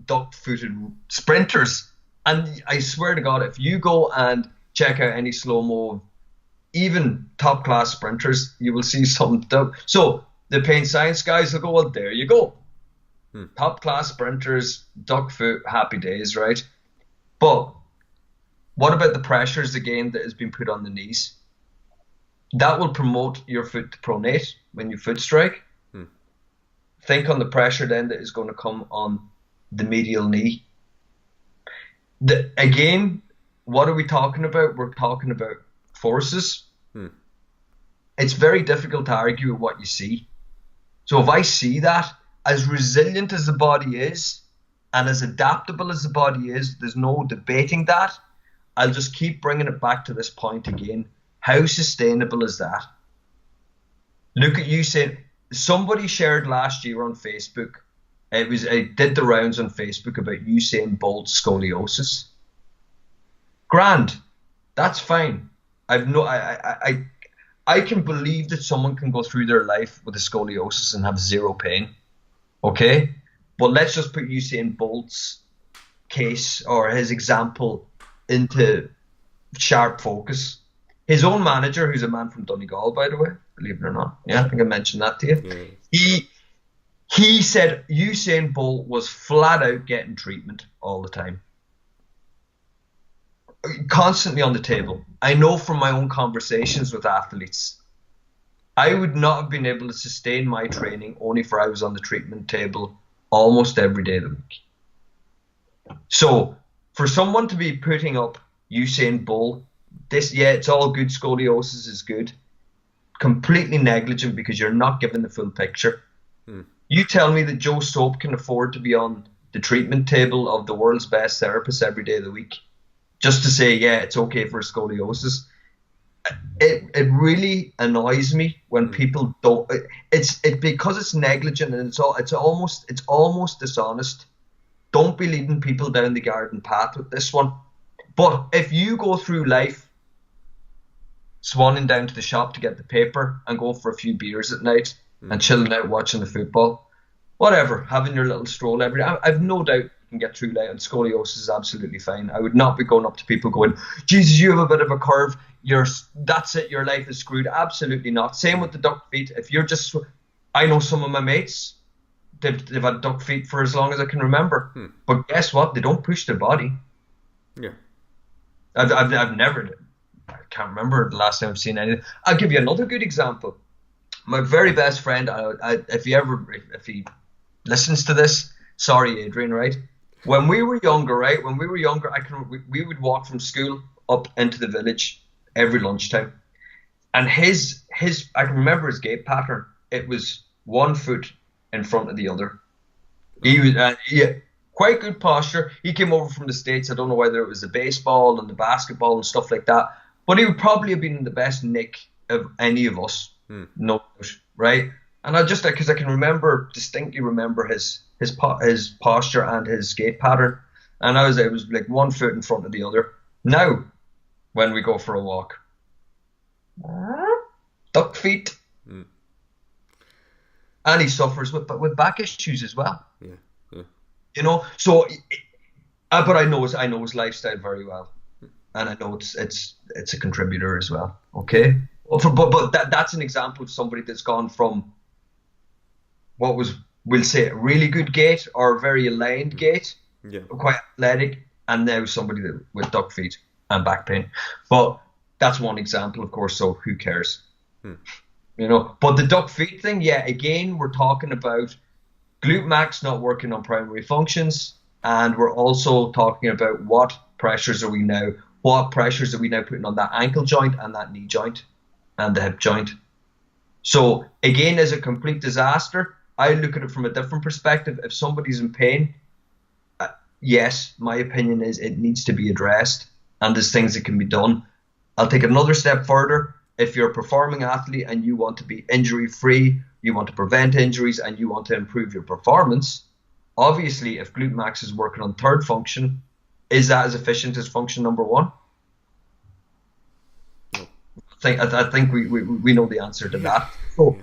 duck-footed sprinters, and I swear to God, if you go and check out any slow-mo, even top-class sprinters, you will see some duck. So the pain science guys will go, well, there you go. Top-class sprinters, duck foot, happy days, right? But what about the pressures, again, that has been put on the knees? That will promote your foot to pronate when you foot strike. Think on the pressure then that is going to come on the medial knee. Again, what are we talking about? We're talking about forces. It's very difficult to argue with what you see. So if I see that, as resilient as the body is and as adaptable as the body is, there's no debating that. I'll just keep bringing it back to this point again. How sustainable is that? Look at you saying, somebody shared last year on Facebook, it did the rounds on Facebook about Usain Bolt's scoliosis. Grand, that's fine. I can believe that someone can go through their life with a scoliosis and have zero pain. Okay, but let's just put Usain Bolt's case or his example into sharp focus. His own manager, who's a man from Donegal, by the way, believe it or not. Yeah, I think I mentioned that to you. Yeah. He said Usain Bolt was flat out getting treatment all the time. Constantly on the table. I know from my own conversations with athletes, I would not have been able to sustain my training only for I was on the treatment table almost every day of the week. So for someone to be putting up Usain Bolt, it's all good, scoliosis is good, completely negligent because you're not given the full picture. You tell me that Joe Soap can afford to be on the treatment table of the world's best therapist every day of the week just to say, yeah, it's okay for scoliosis. It really annoys me when people don't. It's because it's negligent and it's almost dishonest. Don't be leading people down the garden path with this one. But if you go through life swanning down to the shop to get the paper and go for a few beers at night and chilling out watching the football, whatever, having your little stroll every day, I've no doubt you can get through life, and scoliosis is absolutely fine. I would not be going up to people going, Jesus, you have a bit of a curve. That's it, your life is screwed. Absolutely not. Same with the duck feet. If you're just, I know some of my mates, they've had duck feet for as long as I can remember. But guess what? They don't push their body. Yeah. I've never, I can't remember the last time I've seen anything. I'll give you another good example. My very best friend, if he listens to this, sorry, Adrian, right? When we were younger, we would walk from school up into the village every lunchtime, and I can remember his gait pattern. It was one foot in front of the other. He was quite good posture. He came over from the States. I don't know whether it was the baseball and the basketball and stuff like that, but he would probably have been in the best nick of any of us. No, right? And because I can distinctly remember his posture and his gait pattern, and it was like one foot in front of the other. Now, when we go for a walk, duck feet, and he suffers with back issues as well. Yeah. You know, so, but I know his lifestyle very well, and I know it's a contributor as well. Okay, but that's an example of somebody that's gone from what was, we'll say, a really good gait or a very aligned gait, quite athletic, and now somebody with duck feet and back pain. But that's one example, of course, so who cares? You know, but the duck feet thing, again, we're talking about glute max not working on primary functions, and we're also talking about what pressures are we now putting on that ankle joint and that knee joint and the hip joint. So again, as a complete disaster, I look at it from a different perspective. If somebody's in pain, yes, my opinion is it needs to be addressed. and there's things that can be done. I'll take it another step further. If you're a performing athlete and you want to be injury free, you want to prevent injuries, and you want to improve your performance, obviously if glute max is working on third function, is that as efficient as function number one? I think we know the answer to that. So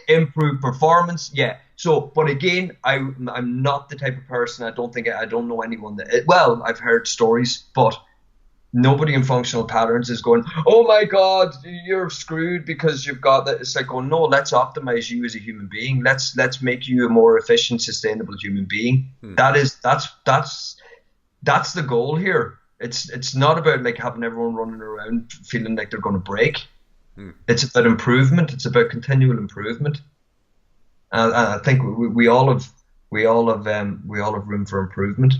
improve performance, yeah. So, but again, I'm not the type of person. I don't know anyone that. Well, I've heard stories, but nobody in functional patterns is going, oh my God, you're screwed because you've got that. It's like, oh no, let's optimize you as a human being. Let's make you a more efficient, sustainable human being. That's the goal here. It's not about like having everyone running around feeling like they're going to break. It's about improvement. It's about continual improvement. And I think we all have room for improvement.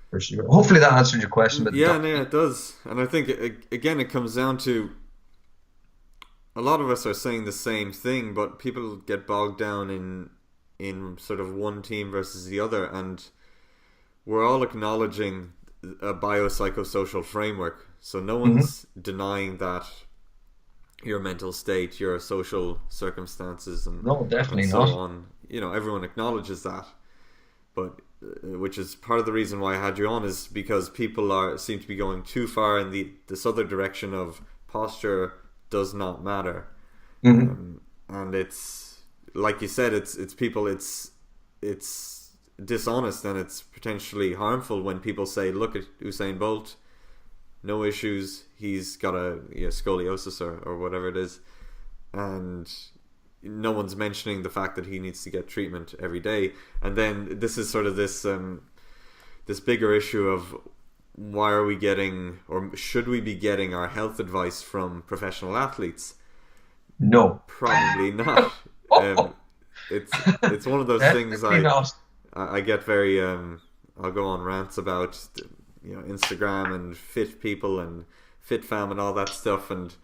For sure. Hopefully that answered your question. But yeah, it does. And I think again it comes down to a lot of us are saying the same thing, but people get bogged down in sort of one team versus the other, and we're all acknowledging a biopsychosocial framework. So no one's denying that your mental state, your social circumstances, and no, definitely and so not. on. Everyone acknowledges that, but which is part of the reason why I had you on, is because people seem to be going too far in this other direction of posture does not matter, and it's like you said, it's people, it's dishonest, and it's potentially harmful when people say, look at Usain Bolt, no issues, he's got a scoliosis or whatever it is, and no one's mentioning the fact that he needs to get treatment every day. And then this is sort of this bigger issue of why are we getting, or should we be getting, our health advice from professional athletes? No, probably not. It's one of those things I get very I'll go on rants about Instagram and fit people and fit fam and all that stuff, and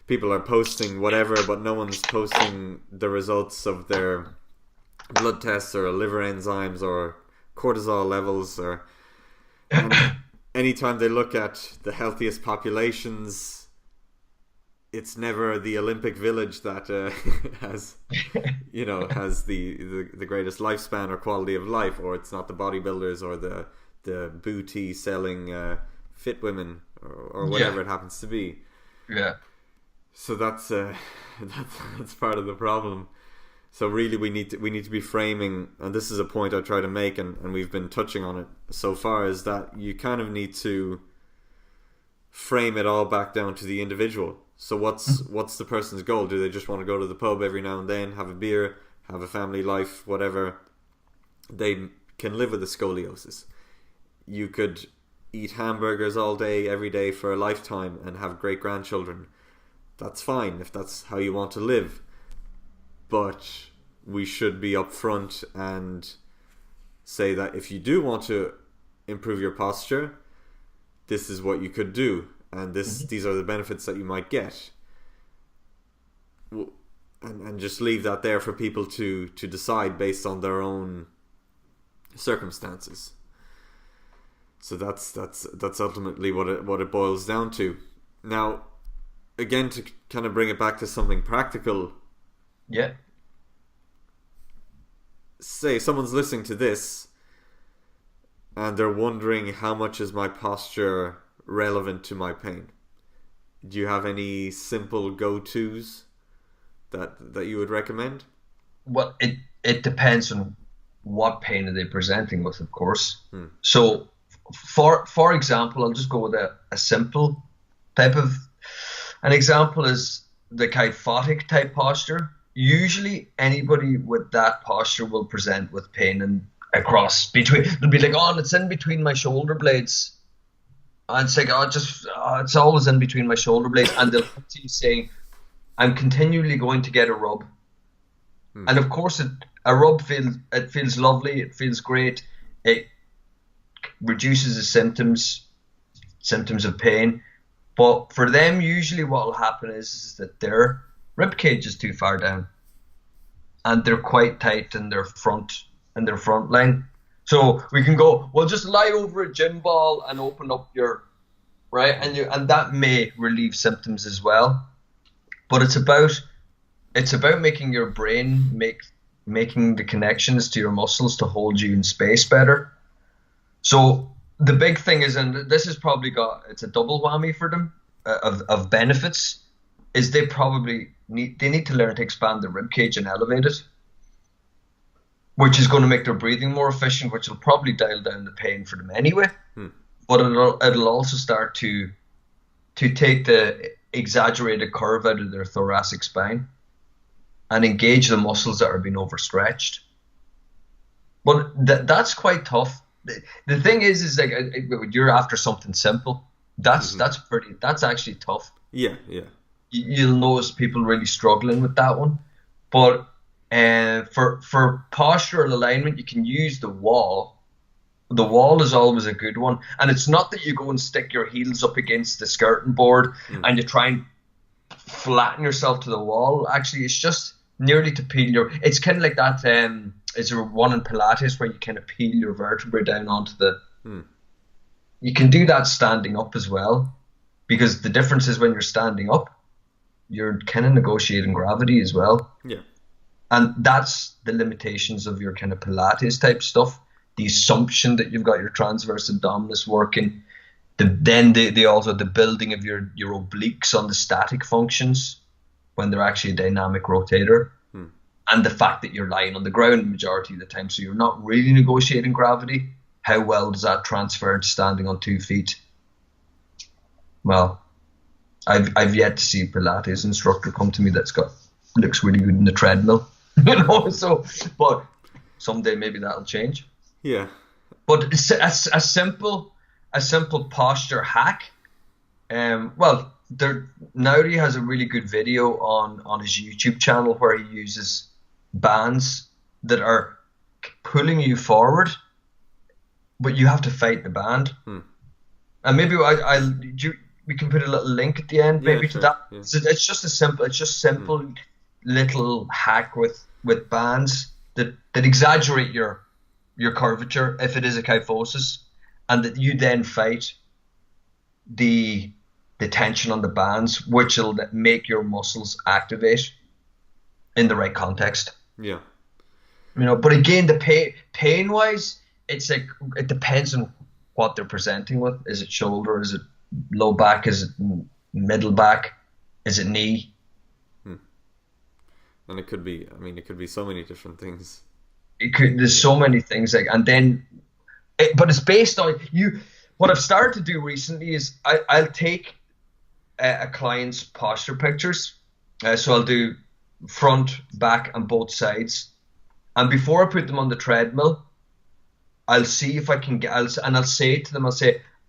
people are posting whatever, but no one's posting the results of their blood tests or liver enzymes or cortisol levels, or anytime they look at the healthiest populations, it's never the Olympic Village that has the greatest lifespan or quality of life, or it's not the bodybuilders or the booty selling fit women or whatever it happens to be. Yeah. So that's part of the problem. So really we need to be framing, and this is a point I try to make, and we've been touching on it so far, is that you kind of need to frame it all back down to the individual. So what's the person's goal? Do they just want to go to the pub every now and then, have a beer, have a family life, whatever? They can live with a scoliosis. You could eat hamburgers all day, every day for a lifetime and have great grandchildren. That's fine if that's how you want to live. But we should be upfront and say that if you do want to improve your posture, this is what you could do, and these are the benefits that you might get. And just leave that there for people to decide based on their own circumstances. So that's ultimately what it boils down to. Now, again, to kind of bring it back to something practical. Yeah. Say someone's listening to this and they're wondering, how much is my posture relevant to my pain? Do you have any simple go-tos that you would recommend? Well, it depends on what pain are they presenting with, of course. So for example, I'll just go with a simple type of an example is the kyphotic type posture. Usually anybody with that posture will present with pain and across between, they'll be like, oh, it's in between my shoulder blades. And it's like, it's always in between my shoulder blades. And they'll continue saying, I'm continually going to get a rub. And of course a rub feels lovely, it feels great, it reduces the symptoms of pain. But for them, usually what will happen is that their rib cage is too far down, and they're quite tight in their front line. So we can go, well, just lie over a gym ball and open up your, right? And that may relieve symptoms as well. But it's about making your brain making the connections to your muscles to hold you in space better. So the big thing is, and this has probably it's a double whammy for them of benefits, is they need to learn to expand the rib cage and elevate it, which is going to make their breathing more efficient, which will probably dial down the pain for them anyway. But it'll also start to take the exaggerated curve out of their thoracic spine and engage the muscles that are being overstretched. But that's quite tough. The thing is like you're after something simple. That's actually tough. Yeah. You'll notice people really struggling with that one. But for postural alignment, you can use the wall. The wall is always a good one. And it's not that you go and stick your heels up against the skirting board and you try and flatten yourself to the wall. Actually, it's just nearly to peel it's kind of like that, is there one in Pilates where you kind of peel your vertebrae down onto you can do that standing up as well, because the difference is when you're standing up, you're kind of negotiating gravity as well. Yeah. And that's the limitations of your kind of Pilates type stuff. The assumption that you've got your transverse abdominis working, the building of your obliques on the static functions when they're actually a dynamic rotator, and the fact that you're lying on the ground the majority of the time, so you're not really negotiating gravity. How well does that transfer to standing on 2 feet? Well, I've yet to see a Pilates instructor come to me looks really good in the treadmill, So, but someday maybe that'll change. Yeah. But it's a simple posture hack. Nauri has a really good video on his YouTube channel where he uses bands that are pulling you forward, but you have to fight the band. And maybe we can put a little link at the end, maybe, to that. Yeah. So it's just simple little hack with bands that exaggerate your curvature if it is a kyphosis, and that you then fight the tension on the bands, which will make your muscles activate in the right context. Yeah. But again, the pain wise, it's like it depends on what they're presenting with. Is it shoulder? Is it low back? Is it middle back? Is it knee? And it could be so many different things. There's so many things, but it's based on you. What I've started to do recently is I'll take a client's posture pictures. So I'll do front, back, and both sides. And before I put them on the treadmill, I'll see if I can get. I'll say to them,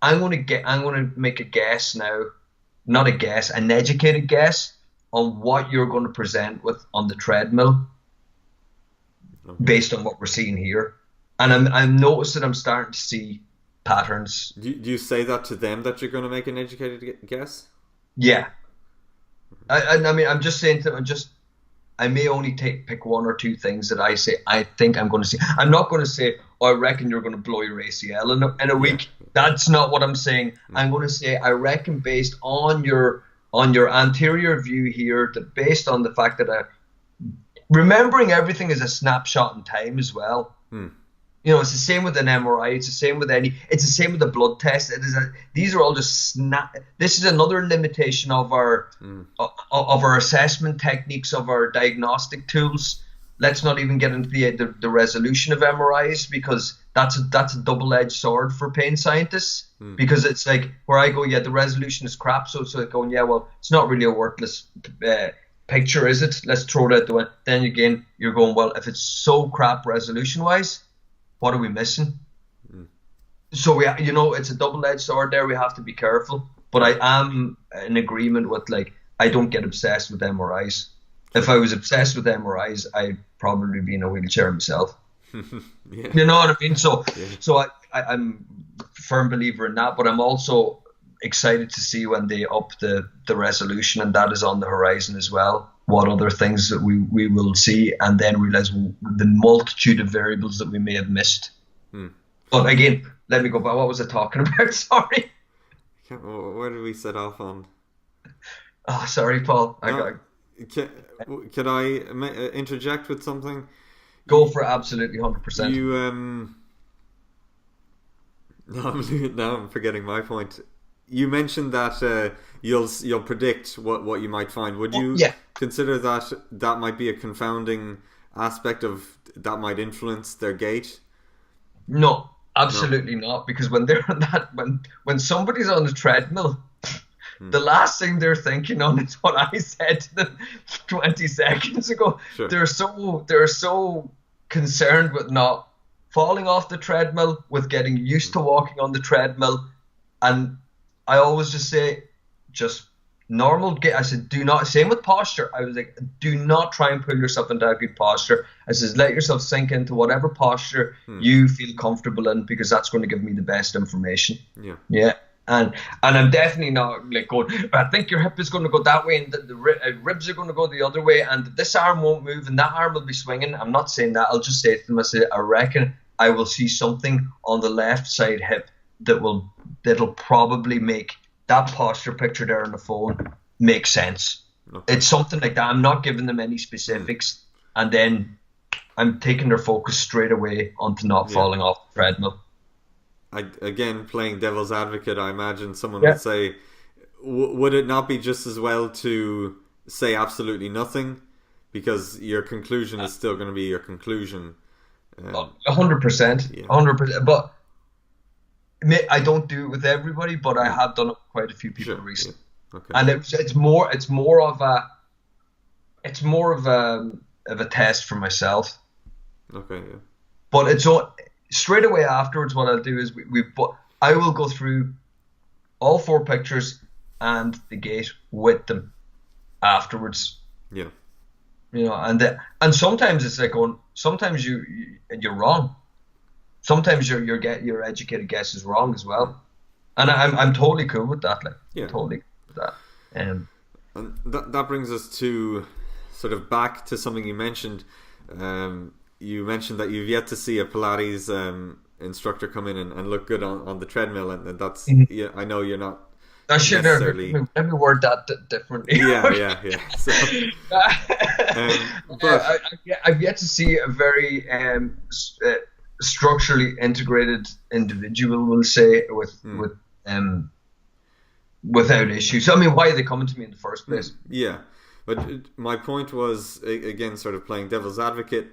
I'm going to make a guess now, not a guess, an educated guess on what you're going to present with on the treadmill, based on what we're seeing here. And I'm noticing I'm starting to see patterns. Do you say that to them, that you're going to make an educated guess? Yeah. I'm just saying to them, I may only pick one or two things that I say I think I'm going to see. I'm not going to say, I reckon you're going to blow your ACL in a week. Yeah. That's not what I'm saying. I'm going to say, I reckon based on your anterior view here, that based on the fact that remembering everything is a snapshot in time as well. It's the same with an MRI. It's the same with it's the same with a blood test. These are all just This is another limitation of our assessment techniques, of our diagnostic tools. Let's not even get into the resolution of MRIs, because that's a double-edged sword for pain scientists. Because it's like where I go, the resolution is crap. So it's going, well, it's not really a worthless picture, is it? Let's throw it out the way. Then again, you're going, well, if it's so crap resolution-wise, what are we missing? So it's a double-edged sword there. We have to be careful. But I am in agreement with, I don't get obsessed with MRIs. If I was obsessed with MRIs, I'd probably be in a wheelchair myself. Yeah. You know what I mean? So I'm a firm believer in that, but I'm also excited to see when they up the resolution, and that is on the horizon as well. What other things that we will see, and then realize the multitude of variables that we may have missed But again, let me go back. What was I talking about? Sorry. Where did we set off on? Oh, sorry, Paul. No, can I interject with something? Go for it, absolutely 100%. You now I'm forgetting my point. You mentioned that you'll predict what you might find. Would you consider that might be a confounding aspect of that might influence their gait? No, absolutely not. Because when they're on when somebody's on the treadmill, the last thing they're thinking on is what I said to them 20 seconds ago. Sure. They're so concerned with not falling off the treadmill, with getting used to walking on the treadmill, and I always just say, just normal. I said, do not. Same with posture. I was like, do not try and pull yourself into a good posture. I says, let yourself sink into whatever posture you feel comfortable in, because that's going to give me the best information. Yeah. And I'm definitely not like going, I think your hip is going to go that way and the ribs are going to go the other way and this arm won't move and that arm will be swinging. I'm not saying that. I'll just say to them, I say, I reckon I will see something on the left side hip that'll probably make that posture picture there on the phone make sense. Okay. It's something like that. I'm not giving them any specifics, and then I'm taking their focus straight away onto not falling off the treadmill. Again, playing devil's advocate, I imagine someone would say, would it not be just as well to say absolutely nothing, because your conclusion is still going to be your conclusion? 100%, 100%. But I don't do it with everybody, but I have done it with quite a few people recently. Yeah. Okay. And it's more of a test for myself. Okay. Yeah. But it's straight away afterwards. What I'll do is I will go through all 4 pictures and the gait with them afterwards. Yeah. You know, and sometimes it's like sometimes you're wrong. Sometimes your educated guess is wrong as well, and I'm totally cool with that. Like, totally cool with that. And that brings us to sort of back to something you mentioned. You mentioned that you've yet to see a Pilates instructor come in and look good on the treadmill, and that's I know you're not. I should necessarily... let me word that differently. Yeah. So, but I've yet to see a very structurally integrated individual, we'll say, without issues. I mean, why are they coming to me in the first place? Yeah, but my point was, again, sort of playing devil's advocate.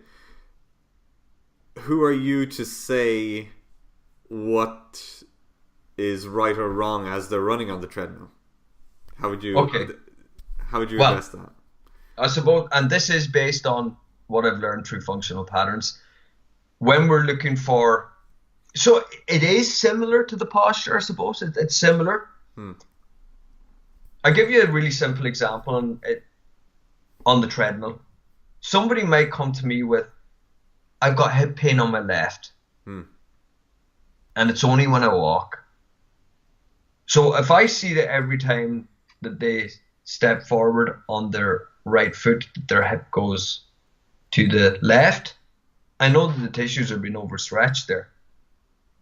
Who are you to say what is right or wrong as they're running on the treadmill? How would you address that? I suppose, and this is based on what I've learned through functional patterns. When we're looking for, so it is similar to the posture, I suppose. It's similar. I'll give you a really simple example on the treadmill. Somebody might come to me with, I've got hip pain on my left, and it's only when I walk. So if I see that every time that they step forward on their right foot, their hip goes to the left, I know that the tissues are being overstretched there,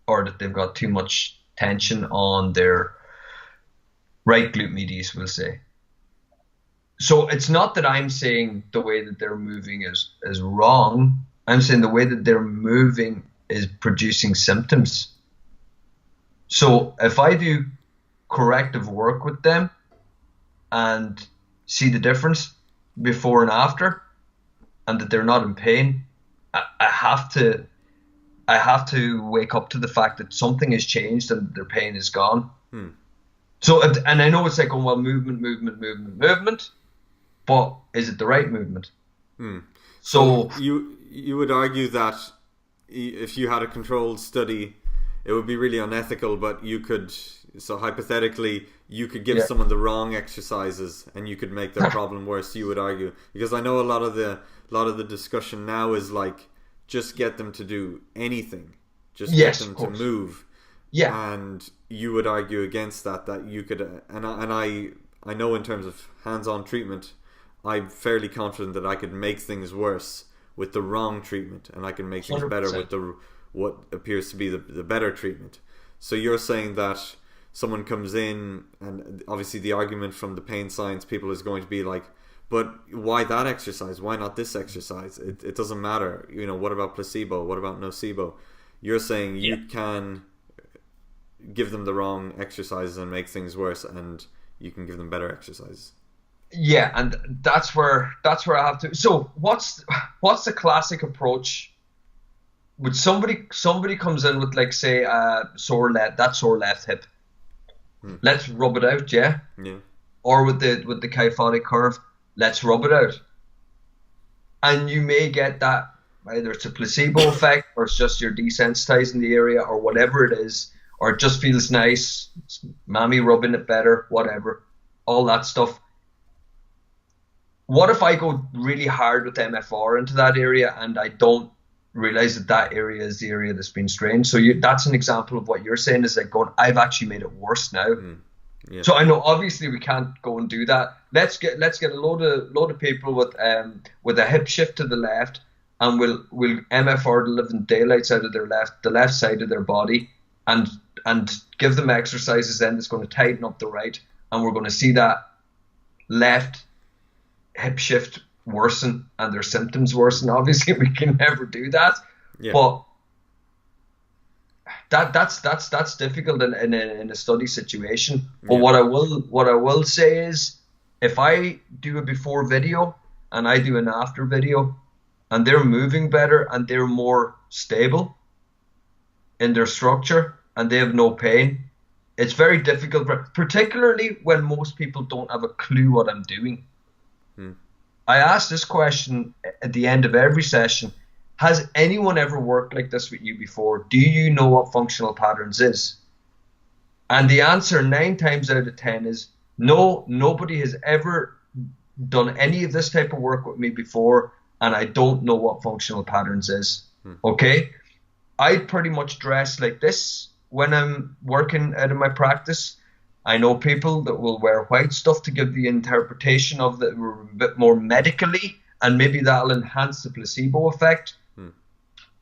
or that they've got too much tension on their right glute medius, we'll say. So it's not that I'm saying the way that they're moving is wrong. I'm saying the way that they're moving is producing symptoms. So if I do corrective work with them and see the difference before and after, and that they're not in pain, I have to wake up to the fact that something has changed and their pain is gone. So, and I know it's like, oh well, movement, but is it the right movement? So you would argue that if you had a controlled study, it would be really unethical, but you could, so hypothetically, you could give someone the wrong exercises and you could make their problem worse, you would argue. Because I know a lot of the discussion now is like, just get them to do anything. Just get them to move. Yeah. And you would argue against that you could, and I know in terms of hands-on treatment, I'm fairly confident that I could make things worse with the wrong treatment, and I can make things 100%. Better what appears to be the better treatment. So you're saying that someone comes in, and obviously the argument from the pain science people is going to be like, but why that exercise? Why not this exercise? It doesn't matter. You know, what about placebo? What about nocebo? You're saying you can give them the wrong exercises and make things worse, and you can give them better exercises. Yeah, and that's where I have to. So what's the classic approach? When somebody comes in with, like, say, sore left hip, let's rub it out, yeah. Or with the kyphotic curve, let's rub it out, and you may get that either it's a placebo effect or it's just you're desensitizing the area or whatever it is, or it just feels nice, it's mommy rubbing it better, whatever, all that stuff. What if I go really hard with MFR into that area and I don't realize that area is the area that's been strained? So that's an example of what you're saying, is like going, I've actually made it worse now. So I know obviously we can't go and do that. Let's get a load of people with a hip shift to the left, and we'll MFR the living daylights out of the left side of their body, and give them exercises then that's going to tighten up the right, and we're going to see that left hip shift worsen and their symptoms worsen. Obviously we can never do that, but that's difficult in a study situation. But what I will say is, if I do a before video and I do an after video, and they're moving better and they're more stable in their structure and they have no pain, it's very difficult, particularly when most people don't have a clue what I'm doing. I ask this question at the end of every session: has anyone ever worked like this with you before? Do you know what functional patterns is? And the answer 9 times out of 10 is no. Nobody has ever done any of this type of work with me before, and I don't know what functional patterns is. Okay? I pretty much dress like this when I'm working out of my practice. I know people that will wear white stuff to give the interpretation of that we're a bit more medically, and maybe that'll enhance the placebo effect.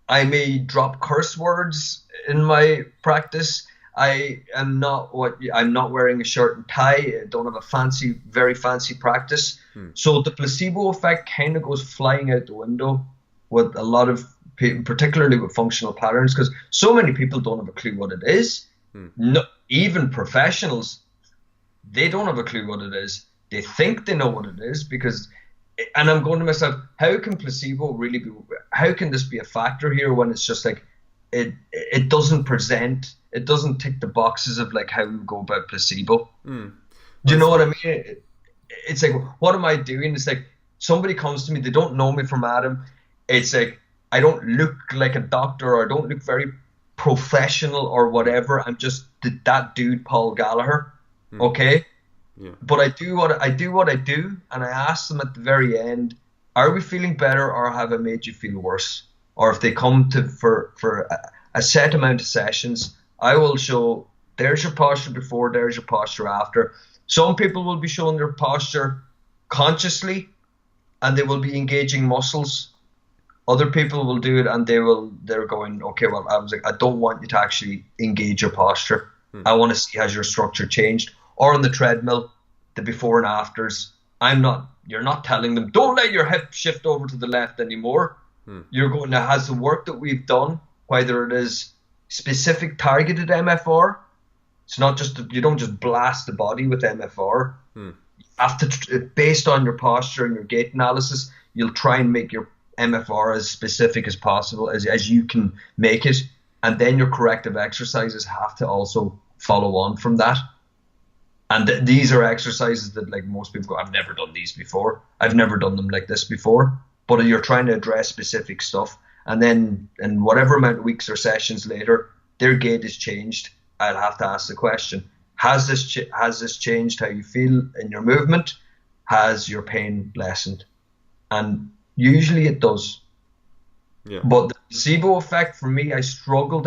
I may drop curse words in my practice. I'm not wearing a shirt and tie. I don't have a very fancy practice. So the placebo effect kind of goes flying out the window with a lot of people, particularly with functional patterns, because so many people don't have a clue what it is. No, even professionals, they don't have a clue what it is. They think they know what it is and I'm going to myself, how can placebo really be? How can this be a factor here when it's just like it doesn't tick the boxes of like how we go about placebo? Do you know what I mean? It's like, what am I doing? It's like somebody comes to me, they don't know me from Adam. It's like I don't look like a doctor, or I don't look very professional or whatever. I'm just that dude Paul Gallagher, okay? But I do what I do, and I ask them at the very end, are we feeling better, or have I made you feel worse? Or if they come to for a set amount of sessions, I will show, there's your posture before, there's your posture after. Some people will be showing their posture consciously, and they will be engaging muscles. Other people will do it and they're going, okay, well, I don't want you to actually engage your posture. I want to see, has your structure changed? Or on the treadmill, the before and afters, you're not telling them, don't let your hip shift over to the left anymore. You're going to, has the work that we've done, whether it is specific targeted MFR, it's not just, you don't just blast the body with MFR. You have to, based on your posture and your gait analysis, you'll try and make your MFR as specific as possible, as you can make it, and then your corrective exercises have to also follow on from that. And these are exercises that, like, most people go, I've never done these before, I've never done them like this before, but you're trying to address specific stuff, and then in whatever amount of weeks or sessions later, their gait is changed. I'll have to ask the question, has this changed how you feel in your movement? Has your pain lessened? And usually it does. But the placebo effect, for me, I struggle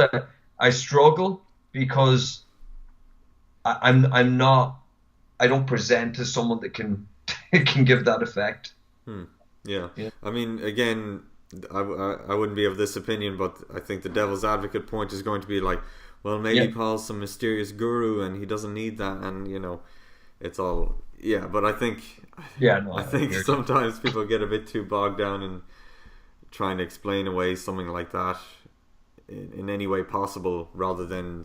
because I don't present as someone that can give that effect. I mean, again, I wouldn't be of this opinion, but I think the devil's advocate point is going to be like, well, maybe Paul's some mysterious guru and he doesn't need that, and it's all But I think I think sometimes people get a bit too bogged down in trying to explain away something like that in any way possible, rather than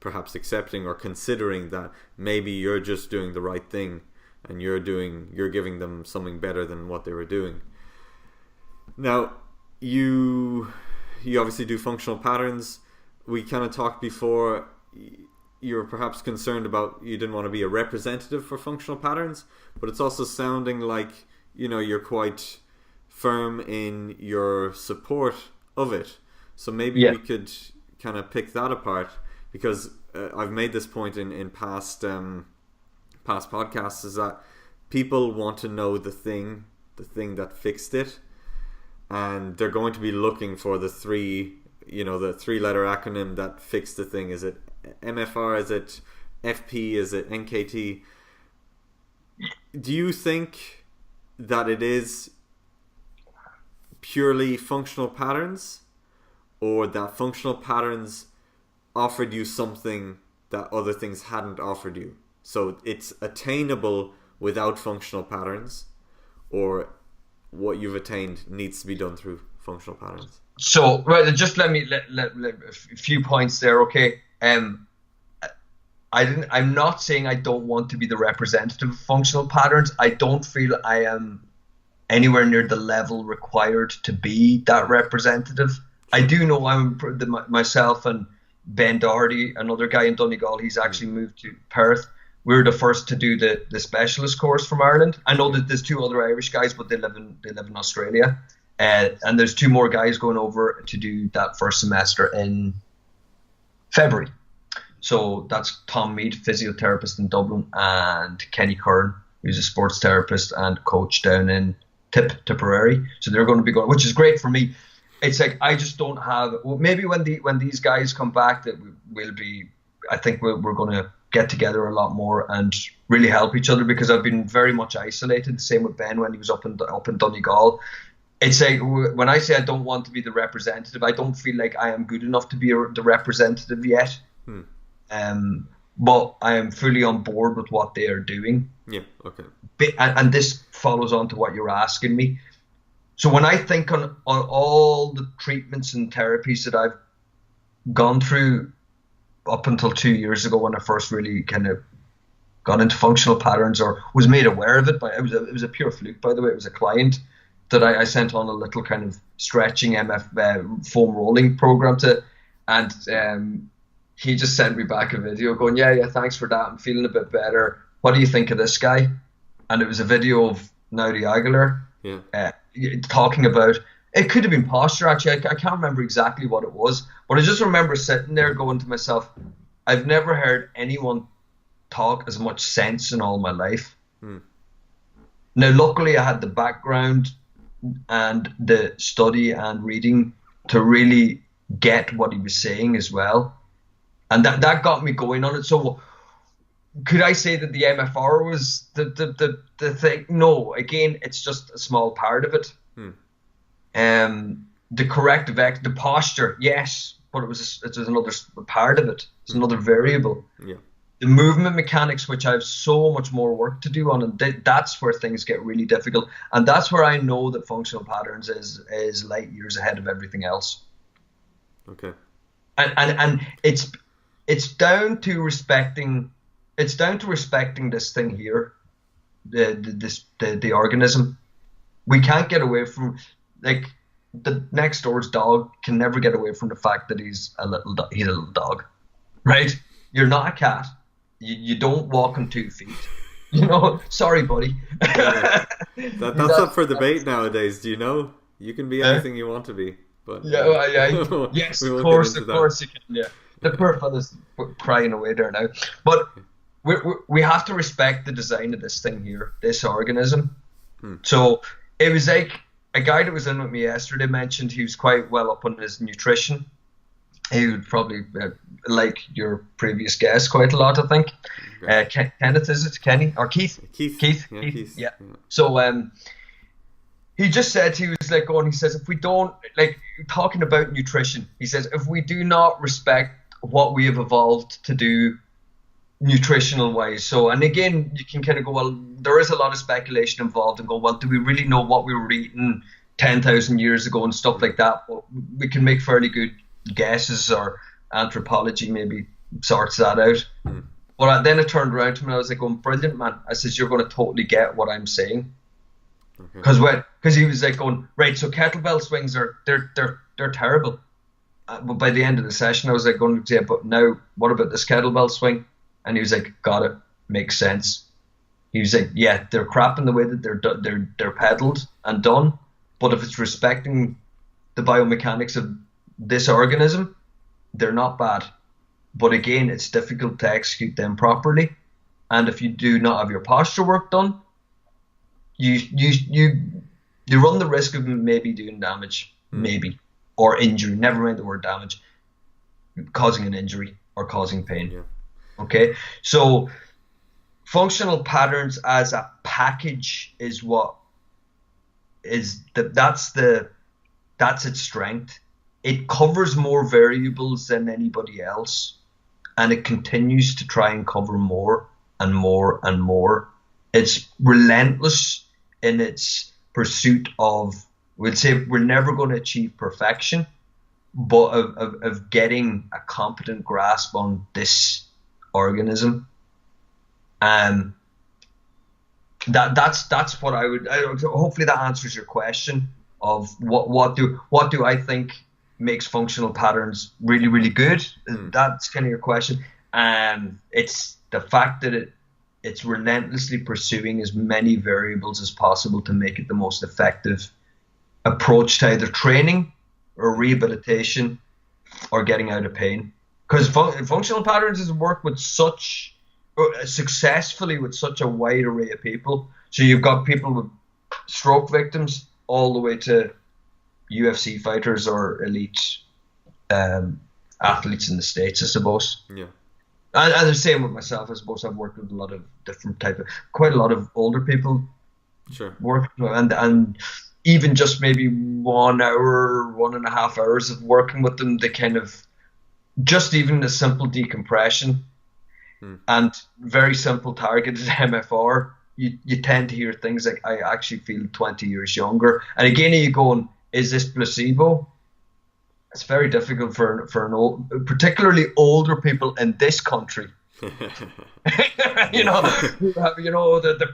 perhaps accepting or considering that maybe you're just doing the right thing and you're giving them something better than what they were doing. Now, you obviously do functional patterns. We kind of talked before, you were perhaps concerned about, you didn't want to be a representative for functional patterns, but it's also sounding like you're quite firm in your support of it. So maybe we could kind of pick that apart, because I've made this point in past podcasts, is that people want to know the thing that fixed it, and they're going to be looking for the three-letter acronym that fixed the thing. Is it MFR? Is it FP? Is it NKT? Do you think that it is purely functional patterns, or that functional patterns offered you something that other things hadn't offered you? So it's attainable without functional patterns, or what you've attained needs to be done through functional patterns? So, right, just let a few points there, okay? I'm not saying I don't want to be the representative of functional patterns. I don't feel I am anywhere near the level required to be that representative. I do know myself and Ben Doherty, another guy in Donegal, he's actually moved to Perth. We were the first to do the specialist course from Ireland. I know that there's two other Irish guys, but they live in Australia. And there's two more guys going over to do that first semester in February. So that's Tom Mead, physiotherapist in Dublin, and Kenny Curran, who's a sports therapist and coach down in Tipperary. So they're going to be going, which is great for me. It's like, I just don't have, well, maybe when these guys come back, that we'll be, I think we're going to get together a lot more and really help each other, because I've been very much isolated. The same with Ben when he was up in Donegal. It's like, when I say I don't want to be the representative, I don't feel like I am good enough to be the representative yet. But I am fully on board with what they are doing. Yeah, okay. And this follows on to what you're asking me. So when I think on all the treatments and therapies that I've gone through up until 2 years ago, when I first really kind of got into functional patterns or was made aware of it, it was a pure fluke, by the way. It was a client that I sent on a little kind of stretching foam rolling program to, and he just sent me back a video going, yeah, thanks for that, I'm feeling a bit better. What do you think of this guy? And it was a video of Naudi Aguilar talking about, it could have been posture actually, I can't remember exactly what it was, but I just remember sitting there going to myself, I've never heard anyone talk as much sense in all my life. Now luckily I had the background and the study and reading to really get what he was saying as well, and that got me going on it. So could I say that the MFR was the thing? No, again, it's just a small part of it. The correct the posture, yes, but it was another part of it. It's another variable. Yeah. The movement mechanics, which I have so much more work to do on, and that's where things get really difficult. And that's where I know that functional patterns is light years ahead of everything else. Okay. And it's down to respecting this thing here, the organism. We can't get away from, like, the next door's dog can never get away from the fact that he's a little dog, right? You're not a cat. You don't walk on 2 feet. Sorry, buddy. That's up for debate nowadays. Do you know? You can be anything you want to be. But yes, of course you can. Yeah, the poor fella's crying away there now. But we have to respect the design of this thing here, this organism. So it was like a guy that was in with me yesterday mentioned he was quite well up on his nutrition. He would probably like your previous guest quite a lot, I think. Okay. Kenneth, is it Kenny or Keith? Keith. Yeah. So he just said, he was like, he says, if we don't, like, talking about nutrition, he says, if we do not respect what we have evolved to do nutritional wise. So, and again, you can kind of go, well, there is a lot of speculation involved, and go, well, do we really know what we were eating 10,000 years ago and stuff like that? But we can make fairly good guesses, or anthropology maybe sorts that out. But then I turned around to him and I was like, brilliant, man. I says, you're going to totally get what I'm saying. Because he was like going, right, so kettlebell swings they're terrible. But by the end of the session, I was like going, yeah, but now what about this kettlebell swing? And he was like, got it, makes sense. He was like, yeah, they're crap in the way that they're pedaled and done, but if it's respecting the biomechanics of this organism, they're not bad. But again, it's difficult to execute them properly, and if you do not have your posture work done, you run the risk of maybe doing damage, maybe, or injury. Never mind the word damage, causing an injury or causing pain. Yeah. Okay, so functional patterns as a package is what is that's its strength. It covers more variables than anybody else, and it continues to try and cover more and more and more. It's relentless in its pursuit of, we'll say, we're never going to achieve perfection, but of getting a competent grasp on this organism. That's what I would. Hopefully that answers your question of what do I think makes functional patterns really, really good. That's kind of your question. It's the fact that it's relentlessly pursuing as many variables as possible to make it the most effective approach to either training or rehabilitation or getting out of pain. Because functional patterns is work with successfully with such a wide array of people. So you've got people with stroke victims all the way to UFC fighters or elite athletes in the States, I suppose. Yeah. And the same with myself, I suppose. I've worked with a lot of different quite a lot of older people. Sure. And even just maybe 1 hour, 1.5 hours of working with them, they kind of, just even a simple decompression and very simple targeted MFR, you tend to hear things like, I actually feel 20 years younger. And again, are you going, is this placebo? It's very difficult for an old, particularly older people in this country. The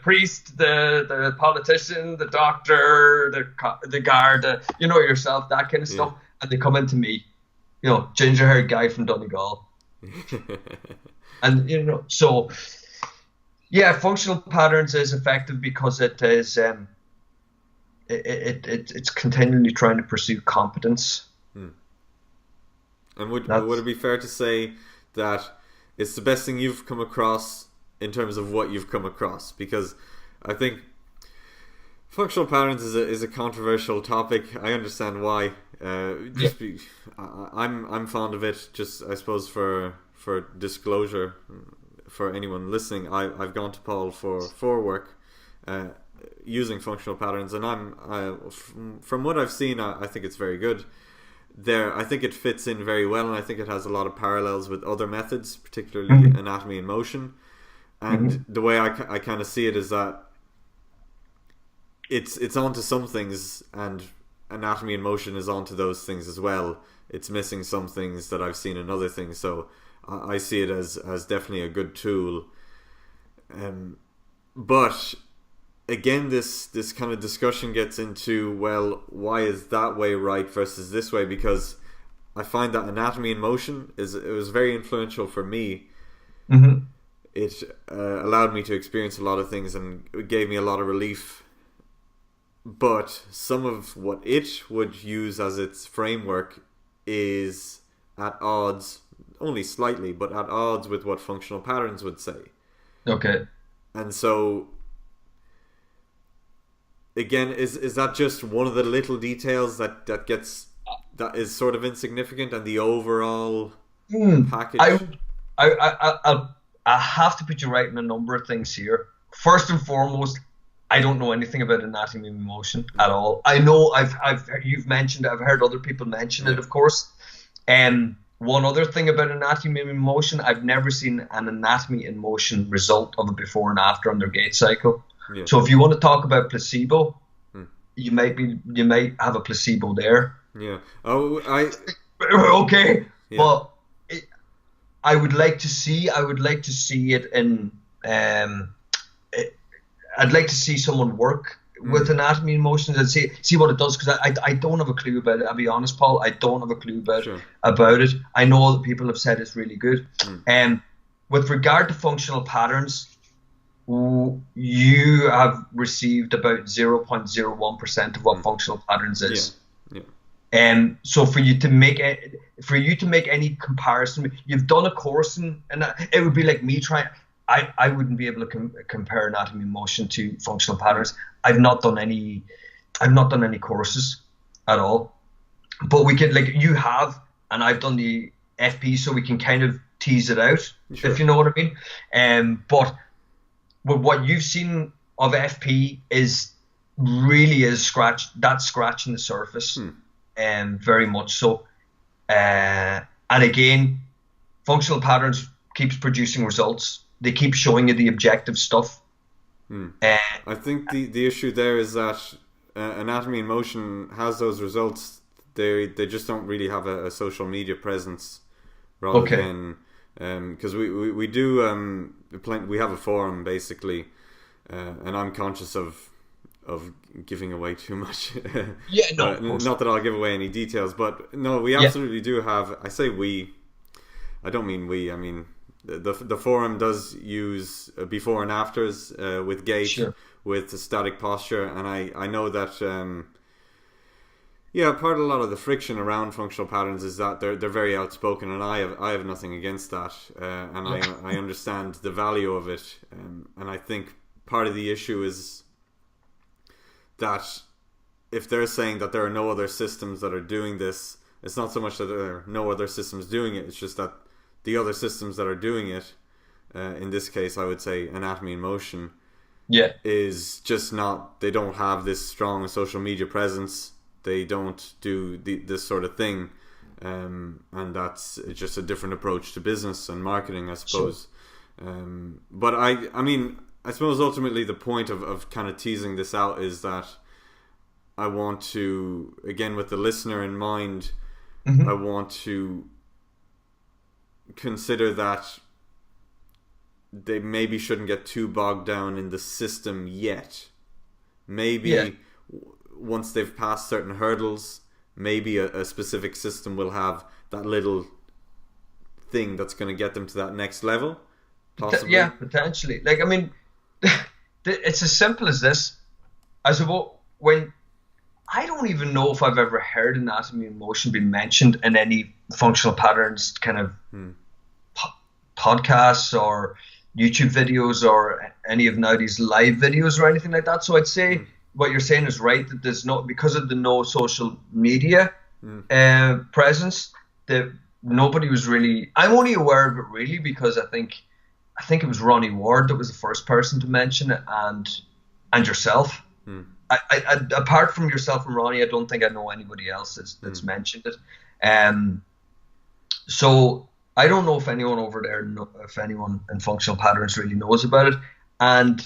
priest, the politician, the doctor, the guard, yourself, that kind of stuff, and they come into me, ginger-haired guy from Donegal, and so yeah, functional patterns is effective because it is it's continually trying to pursue competence. And would it be fair to say that it's the best thing you've come across in terms of what you've come across? Because I think functional patterns is a controversial topic. I understand why. I'm fond of it. Just, I suppose, for disclosure, for anyone listening, I've gone to Paul for work using functional patterns, and from what I've seen, I think it's very good. I think it fits in very well, and I think it has a lot of parallels with other methods, particularly anatomy and motion. And the way I kind of see it is that it's onto some things, and anatomy and motion is onto those things as well. It's missing some things that I've seen in other things, so I see it as definitely a good tool. But again, this kind of discussion gets into, well, why is that way right versus this way? Because I find that anatomy and motion it was very influential for me. It allowed me to experience a lot of things, and it gave me a lot of relief. But some of what it would use as its framework is at odds, only slightly, but at odds with what functional patterns would say. Okay. And so, again, is that just one of the little details that is sort of insignificant, and the overall package? I have to put you right in a number of things here. First and foremost, I don't know anything about anatomy of motion at all. I know you've mentioned, I've heard other people mention it, of course. One other thing about anatomy in motion, I've never seen an anatomy in motion result of a before and after on their gait cycle. Yeah. So if you want to talk about placebo, you might have a placebo there. Yeah. Okay. Yeah. But I would like to see it in. I'd like to see someone work with anatomy and motions and see what it does, because I don't have a clue about it. I'll be honest, Paul. I don't have a clue about it. I know that people have said it's really good. With regard to functional patterns, you have received about 0.01% of what functional patterns is. Yeah. So for you to make any comparison, you've done a course and it would be like me trying. I wouldn't be able to compare anatomy and motion to functional patterns. I've not done any courses at all. But we can, like you have, and I've done the FP, so we can kind of tease it out, if you know what I mean. But what you've seen of FP is scratching the surface, very much so. And again, functional patterns keeps producing results. They keep showing you the objective stuff. I think the issue there is that anatomy in motion has those results. They just don't really have a social media presence, rather than because we do we have a forum basically, and I'm conscious of giving away too much. Not that I'll give away any details, but no, we absolutely do have. I say we. I don't mean we. I mean. The forum does use before and afters with gait, with the static posture, and I know that part of a lot of the friction around functional patterns is that they're very outspoken, and I have nothing against that, and I understand the value of it, and I think part of the issue is that if they're saying that there are no other systems that are doing this, it's not so much that there are no other systems doing it, it's just that the other systems that are doing it, in this case, I would say anatomy in motion, is just not. They don't have this strong social media presence. They don't do this sort of thing, and it's just a different approach to business and marketing, I suppose. But I mean, I suppose ultimately the point of kind of teasing this out is that I want to, again, with the listener in mind, I want to consider that they maybe shouldn't get too bogged down in the system yet. Maybe once they've passed certain hurdles, maybe a specific system will have that little thing that's going to get them to that next level. Possibly. Yeah, potentially. Like, I mean, it's as simple as this. When I don't even know if I've ever heard anatomy and motion being mentioned in any functional patterns kind of podcasts or YouTube videos or any of now these live videos or anything like that. So I'd say what you're saying is right, that there's because of the no social media presence, that nobody was really. I'm only aware of it really because I think it was Ronnie Ward that was the first person to mention it, and yourself. I apart from yourself and Ronnie, I don't think I know anybody else that's mentioned it. So I don't know if anyone over there, if anyone in functional patterns really knows about it. And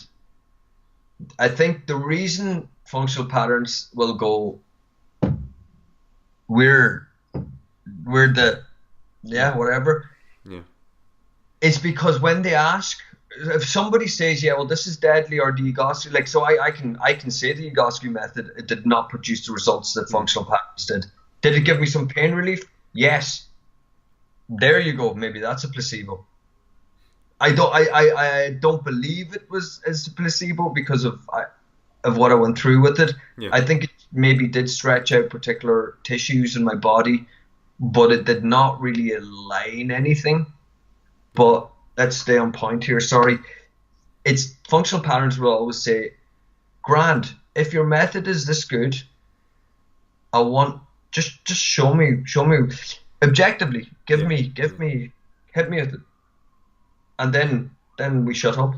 I think the reason functional patterns will go, we're the, whatever. Yeah. It's because when they ask, if somebody says, well, this is deadly, or the Egoscue, like, so I can say the Egoscue method, it did not produce the results that functional patterns did. Did it give me some pain relief? Yes. There you go. Maybe that's a placebo. I don't believe it was as a placebo because of what I went through with it. Yeah. I think it maybe did stretch out particular tissues in my body, but it did not really align anything. But let's stay on point here. Sorry. It's functional patterns will always say, grand, if your method is this good, I want just show me objectively, hit me with it, and then we shut up.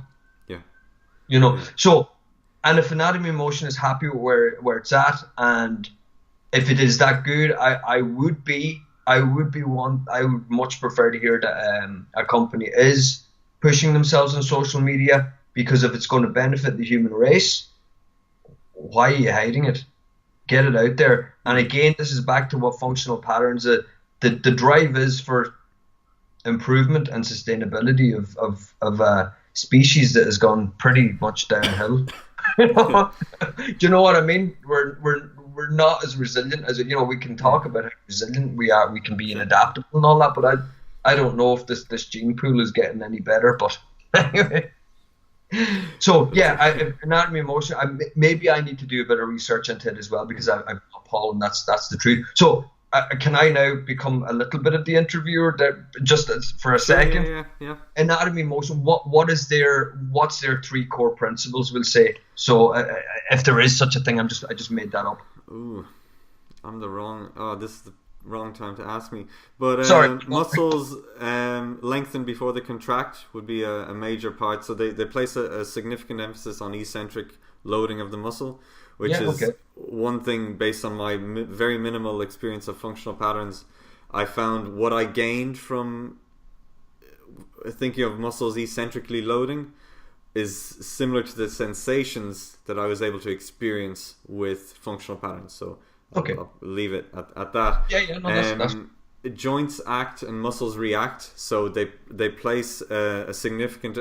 Yeah. So And if anatomy and motion is happy where it's at, and if it is that good, I would much prefer to hear that a company is pushing themselves on social media, because if it's going to benefit the human race, why are you hiding it? Get it out there. And again, this is back to what functional patterns, the drive is for improvement and sustainability of a species that has gone pretty much downhill. Do you know what I mean? We're not as resilient as, we can talk about how resilient we are. We can be adaptable and all that, but I don't know if this gene pool is getting any better. But anyway, so yeah, anatomy and motion. Maybe I need to do a bit of research into it as well, because I'm not Paul, and that's the truth. So can I now become a little bit of the interviewer there, just for a second? Yeah. Anatomy and motion. What's their 3 core principles? We'll say. So if there is such a thing, I just made that up. Ooh, this is the wrong time to ask me. But sorry. Muscles lengthen before they contract would be a major part. So they place a significant emphasis on eccentric loading of the muscle, which is one thing based on my very minimal experience of functional patterns. I found what I gained from thinking of muscles eccentrically loading is similar to the sensations that I was able to experience with functional patterns. So I'll leave it at that. That's... Joints act and muscles react. So they place a significant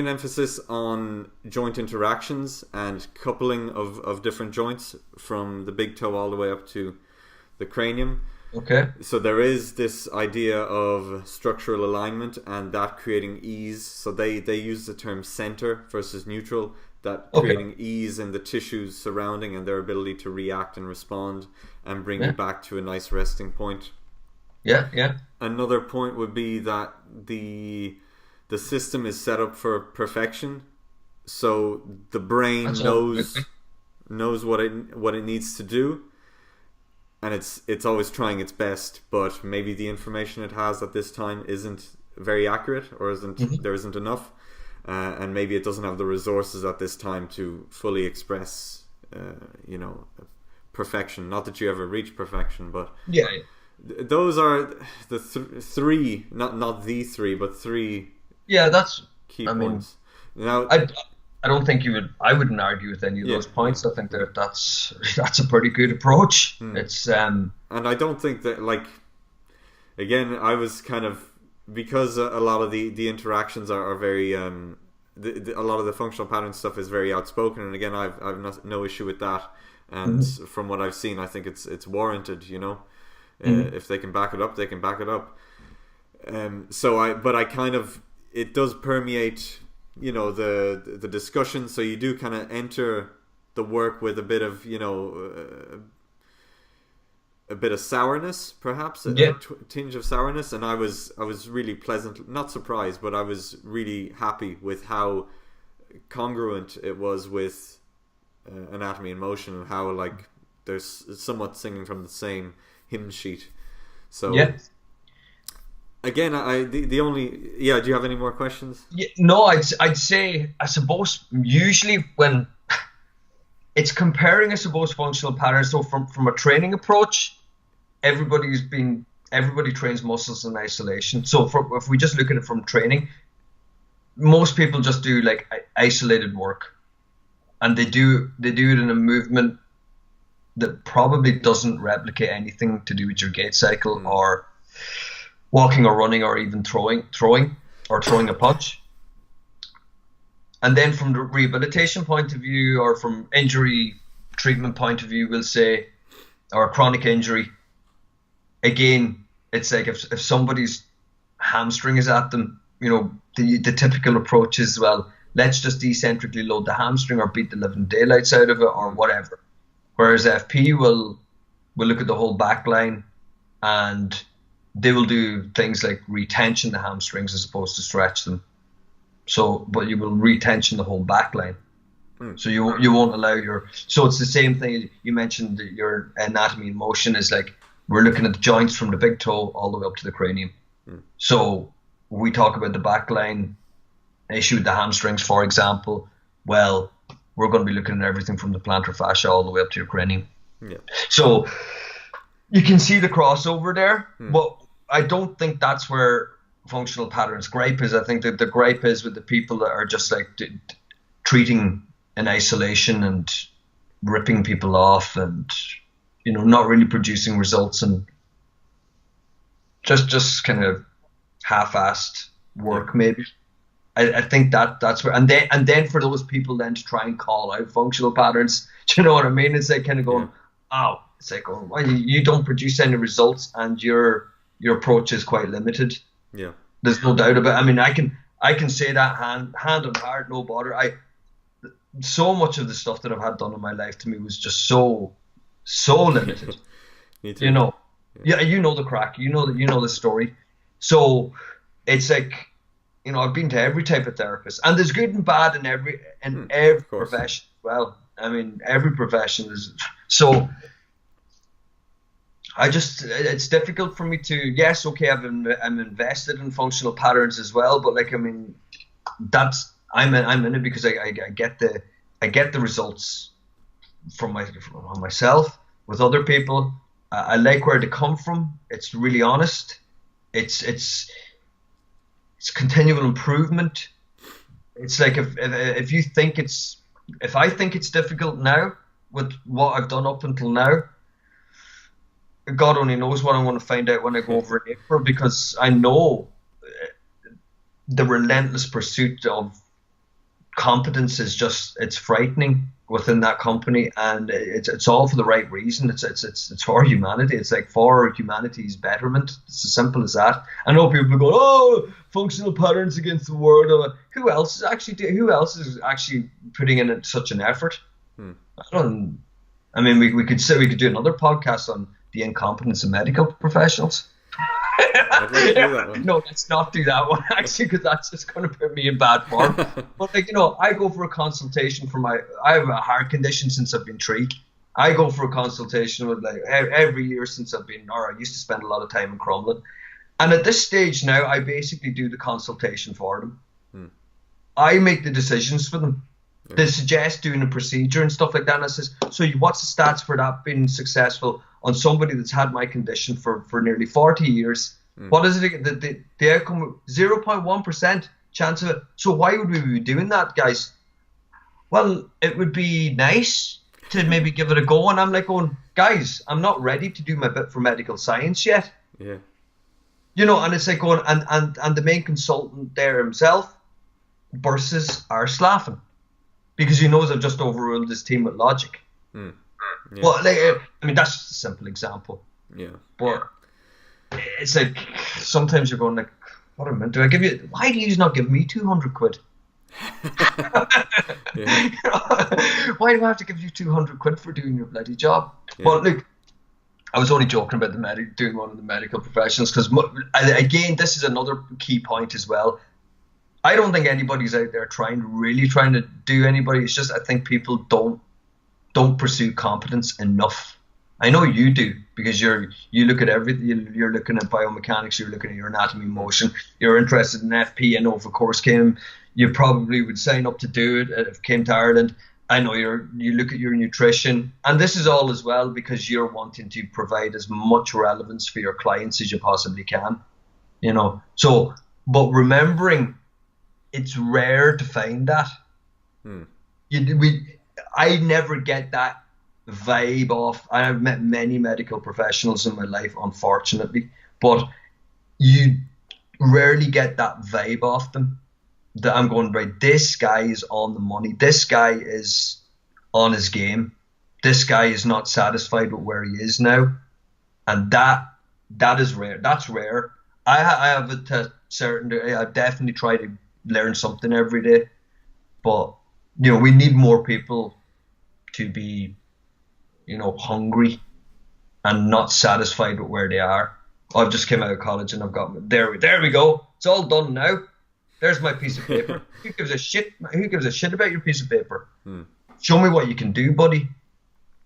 emphasis on joint interactions and coupling of different joints from the big toe all the way up to the cranium. Okay. So there is this idea of structural alignment and that creating ease. So they use the term center versus neutral, that creating ease in the tissues surrounding and their ability to react and respond and bring you back to a nice resting point. Yeah. Another point would be that the system is set up for perfection. So the brain knows what it needs to do. And it's always trying its best, but maybe the information it has at this time isn't very accurate, or there isn't enough, and maybe it doesn't have the resources at this time to fully express, perfection. Not that you ever reach perfection, but those are the three, not the three, but 3. Yeah, that's key points. Now, I don't think I wouldn't argue with any of those points. I think that's a pretty good approach. It's and I don't think that, again, I was kind of, because a lot of the interactions are very a lot of the functional pattern stuff is very outspoken, and again, I've no issue with that. And from what I've seen, I think it's warranted. If they can back it up, they can back it up. But I kind of, it does permeate, the discussion. So you do kind of enter the work with a bit of, a bit of sourness, perhaps, a tinge of sourness. And I was really pleasant, not surprised, but I was really happy with how congruent it was with anatomy and motion, and how there's somewhat singing from the same hymn sheet. So again, the only do you have any more questions? No, I'd say, I suppose, usually when it's comparing, I suppose, functional patterns. So from a training approach, everybody trains muscles in isolation. So if we just look at it from training, most people just do isolated work, and they do it in a movement that probably doesn't replicate anything to do with your gait cycle or walking or running or even throwing a punch. And then from the rehabilitation point of view, or from injury treatment point of view, we'll say, or chronic injury, again, it's like if somebody's hamstring is at them, the typical approach is, well, let's just eccentrically load the hamstring or beat the living daylights out of it or whatever. Whereas FP will look at the whole back line, and they will do things like retension the hamstrings as opposed to stretch them. So, but you will retension the whole back line. So you won't allow so it's the same thing. You mentioned that your anatomy and motion is we're looking at the joints from the big toe all the way up to the cranium. So we talk about the back line issue with the hamstrings, for example. well, we're going to be looking at everything from the plantar fascia all the way up to your cranium. Yeah. So you can see the crossover there, but I don't think that's where functional patterns gripe is. I think that the gripe is with the people that are just like treating in isolation and ripping people off and, you know, not really producing results and just kind of half-assed work, maybe. I think that's where, and then for those people then to try and call out functional patterns, do you know what I mean? It's like kind of going, oh, it's like, oh, well, you don't produce any results and your approach is quite limited. Yeah, there's no doubt about it. I mean, I can say that hand on heart, no bother. So much of the stuff that I've had done in my life to me was just so limited. Me too. You know, yeah, you know the crack. You know the story. So it's like, you know, I've been to every type of therapist, and there's good and bad in every profession. Well, I mean, every profession is so. It's difficult for me to. Yes, okay, I'm invested in functional patterns as well, but like, I mean, I'm in it because I get the results from myself with other people. I like where they come from. It's really honest. It's continual improvement. It's like if you think if I think it's difficult now with what I've done up until now, God only knows what I'm going to find out when I go over in April, because I know the relentless pursuit of competence is it's frightening within that company, and it's all for the right reason. It's for humanity. It's like for humanity's betterment. It's as simple as that. I know people go, oh, functional patterns against the world. Who else is actually putting in such an effort? I mean, we could do another podcast on the incompetence of medical professionals. I'd like to do that one. No, let's not do that one, actually, because that's just going to put me in bad form. But like, you know, I go for a consultation I have a heart condition since I've been 3. I go for a consultation with like every year since I used to spend a lot of time in Crumlin. And at this stage now, I basically do the consultation for them. I make the decisions for them. They suggest doing a procedure and stuff like that. And I says, so what's the stats for that being successful on somebody that's had my condition for nearly 40 years? What is it? The outcome, 0.1% chance of it. So why would we be doing that, guys? Well, it would be nice to maybe give it a go. And I'm like going, guys, I'm not ready to do my bit for medical science yet. Yeah. You know, and it's like going, and the main consultant there himself bursts his arse laughing, because he knows I've just overruled his team with logic. Yeah. Well, like, I mean, that's just a simple example. Yeah. But it's like, sometimes you're going like, what am I meant to? Why do you not give me 200 quid? Yeah. Why do I have to give you 200 quid for doing your bloody job? Yeah. Well, look, I was only joking about doing one of the medical professionals, because again, this is another key point as well. I don't think anybody's out there trying to do anybody. It's just, I think people don't pursue competence enough. I know you do, because you look at everything. You're looking at biomechanics. You're looking at your anatomy, motion. You're interested in FP. I know if a course came, you probably would sign up to do it if it came to Ireland. I know you look at your nutrition, and this is all as well because you're wanting to provide as much relevance for your clients as you possibly can. You know, so, but remembering, it's rare to find that. I never get that vibe off. I've met many medical professionals in my life, unfortunately, but you rarely get that vibe off them. That I'm going, right, this guy is on the money. This guy is on his game. This guy is not satisfied with where he is now, and that is rare. That's rare. I have it to a certain degree. I definitely try to learn something every day, but you know, we need more people to be, you know, hungry and not satisfied with where they are. I've just came out of college and I've got there we go. It's all done now. There's my piece of paper. Who gives a shit? Who gives a shit about your piece of paper? Show me what you can do, buddy.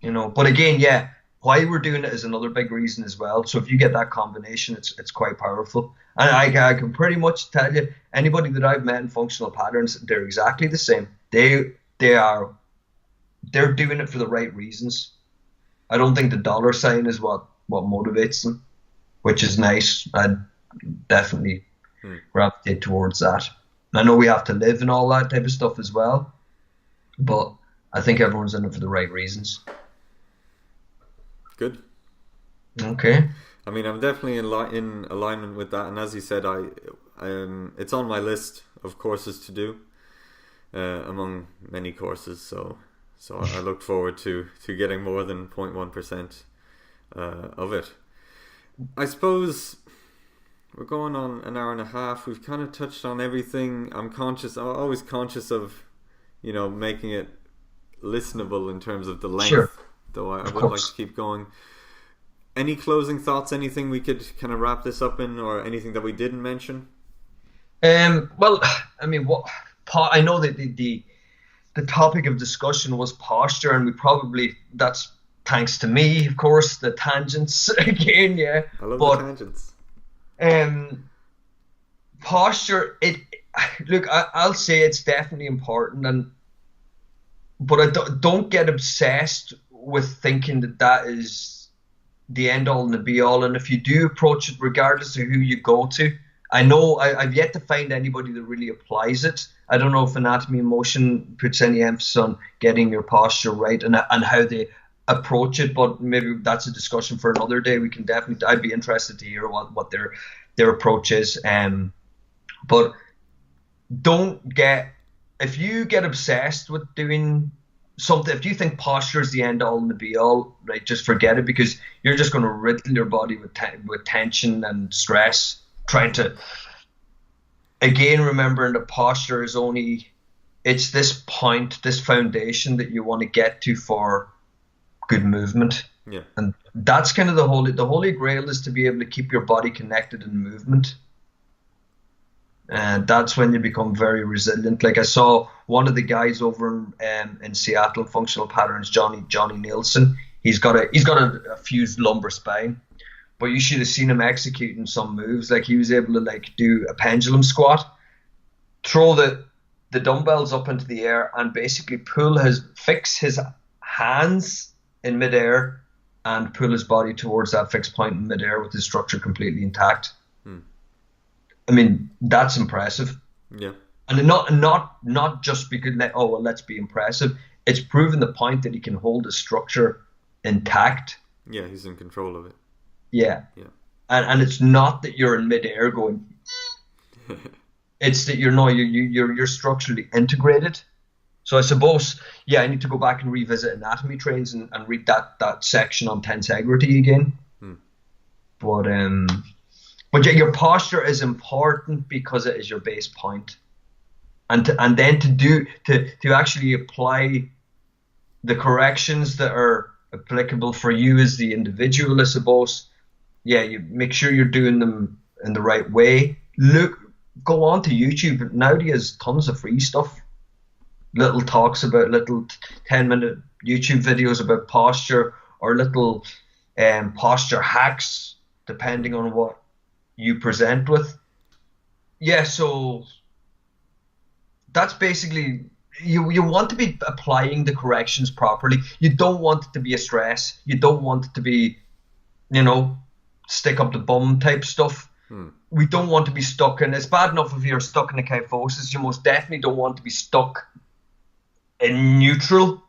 You know. But again, yeah, why we're doing it is another big reason as well. So if you get that combination, it's quite powerful. And I can pretty much tell you, anybody that I've met in functional patterns, they're exactly the same. They they're doing it for the right reasons. I don't think the dollar sign is what motivates them, which is nice. I'd definitely gravitate towards that. I know we have to live and all that type of stuff as well, but I think everyone's in it for the right reasons. Good. Okay. I mean, I'm definitely in alignment with that, and as you said, it's on my list of courses to do, among many courses. So I look forward to getting more than 0.1% of it. I suppose we're going on an hour and a half. We've kind of touched on everything. I'm always conscious of, making it listenable in terms of the length. Sure. Though I would like to keep going. Any closing thoughts? Anything we could kind of wrap this up in, or anything that we didn't mention? Well, I mean, I know that the topic of discussion was posture, and that's thanks to me, of course, the tangents again. Yeah, I love the tangents. Posture. I'll say it's definitely important, but I don't get obsessed with thinking that is the end all and the be all. And if you do approach it, regardless of who you go to, I know I've yet to find anybody that really applies it. I don't know if Anatomy in Motion puts any emphasis on getting your posture right and how they approach it, but maybe that's a discussion for another day. I'd be interested to hear what their approach is. But if you get obsessed with doing something, if you think posture is the end all and the be all, right, just forget it, because you're just going to riddle your body with tension and stress, trying to, again, remembering that posture is it's this point, this foundation that you want to get to for good movement. Yeah. And that's kind of the holy grail, is to be able to keep your body connected in movement. And that's when you become very resilient. Like, I saw one of the guys over in Seattle, Functional Patterns, Johnny Nielsen. He's got a fused lumbar spine, but you should have seen him executing some moves. Like, he was able to do a pendulum squat, throw the dumbbells up into the air, and basically fix his hands in midair and pull his body towards that fixed point in midair with his structure completely intact. I mean, that's impressive. Yeah. And not just because, let's be impressive. It's proven the point that he can hold his structure intact. Yeah, he's in control of it. Yeah. Yeah. And it's not that you're in midair going. It's that you're structurally integrated. So I suppose, I need to go back and revisit anatomy trains and read that section on tensegrity again. But your posture is important because it is your base point, and then to actually apply the corrections that are applicable for you as the individual, I suppose. Yeah, you make sure you're doing them in the right way. Go on to YouTube. Nowadays, there's tons of free stuff. Little 10-minute YouTube videos about posture, or little posture hacks, depending on what you present with. Yeah, so that's basically, you want to be applying the corrections properly. You don't want it to be a stress. You don't want it to be, stick up the bum type stuff. We don't want to be stuck in. It's bad enough if you're stuck in a kyphosis. You most definitely don't want to be stuck in neutral.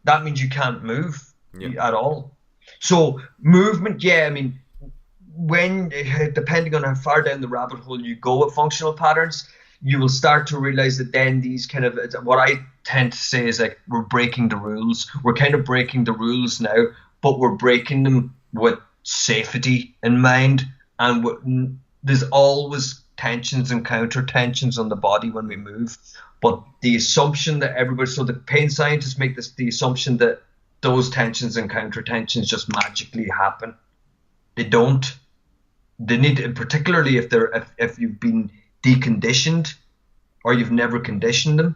That means you can't move at all. So movement, I mean, when, depending on how far down the rabbit hole you go with functional patterns, you will start to realize that then these kind of, what I tend to say is like, we're breaking the rules. We're kind of breaking the rules now, but we're breaking them with safety in mind. And there's always tensions and counter tensions on the body when we move. But the assumption that so the pain scientists make the assumption that those tensions and counter tensions just magically happen. They don't. They need, particularly if you've been deconditioned or you've never conditioned them.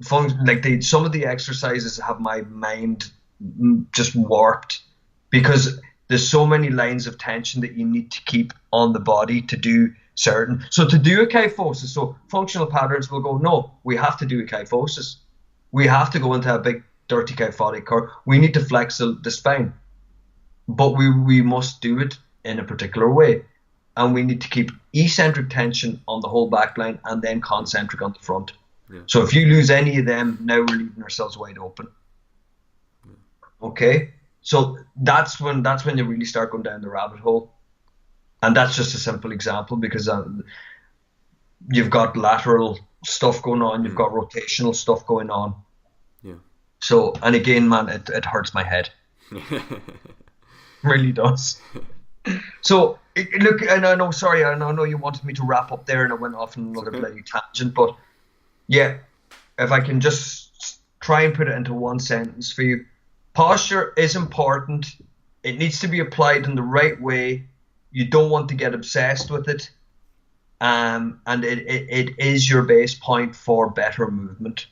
Some of the exercises have my mind just warped, because there's so many lines of tension that you need to keep on the body to do certain. So to do a kyphosis, so functional patterns will go, no, we have to do a kyphosis. we have to go into a big dirty kyphotic curve. We need to flex the spine, but we must do it in a particular way, and we need to keep eccentric tension on the whole back line and then concentric on the front. Yeah. So if you lose any of them, now we're leaving ourselves wide open. Yeah. Okay, so that's when you really start going down the rabbit hole, and that's just a simple example because you've got lateral stuff going on, you've got rotational stuff going on. Yeah. So, and again, man, it hurts my head. Really does. So, look, and I know you wanted me to wrap up there, and I went off on another bloody tangent, but yeah, if I can just try and put it into one sentence for you. Posture is important. It needs to be applied in the right way. You don't want to get obsessed with it. And it is your base point for better movement.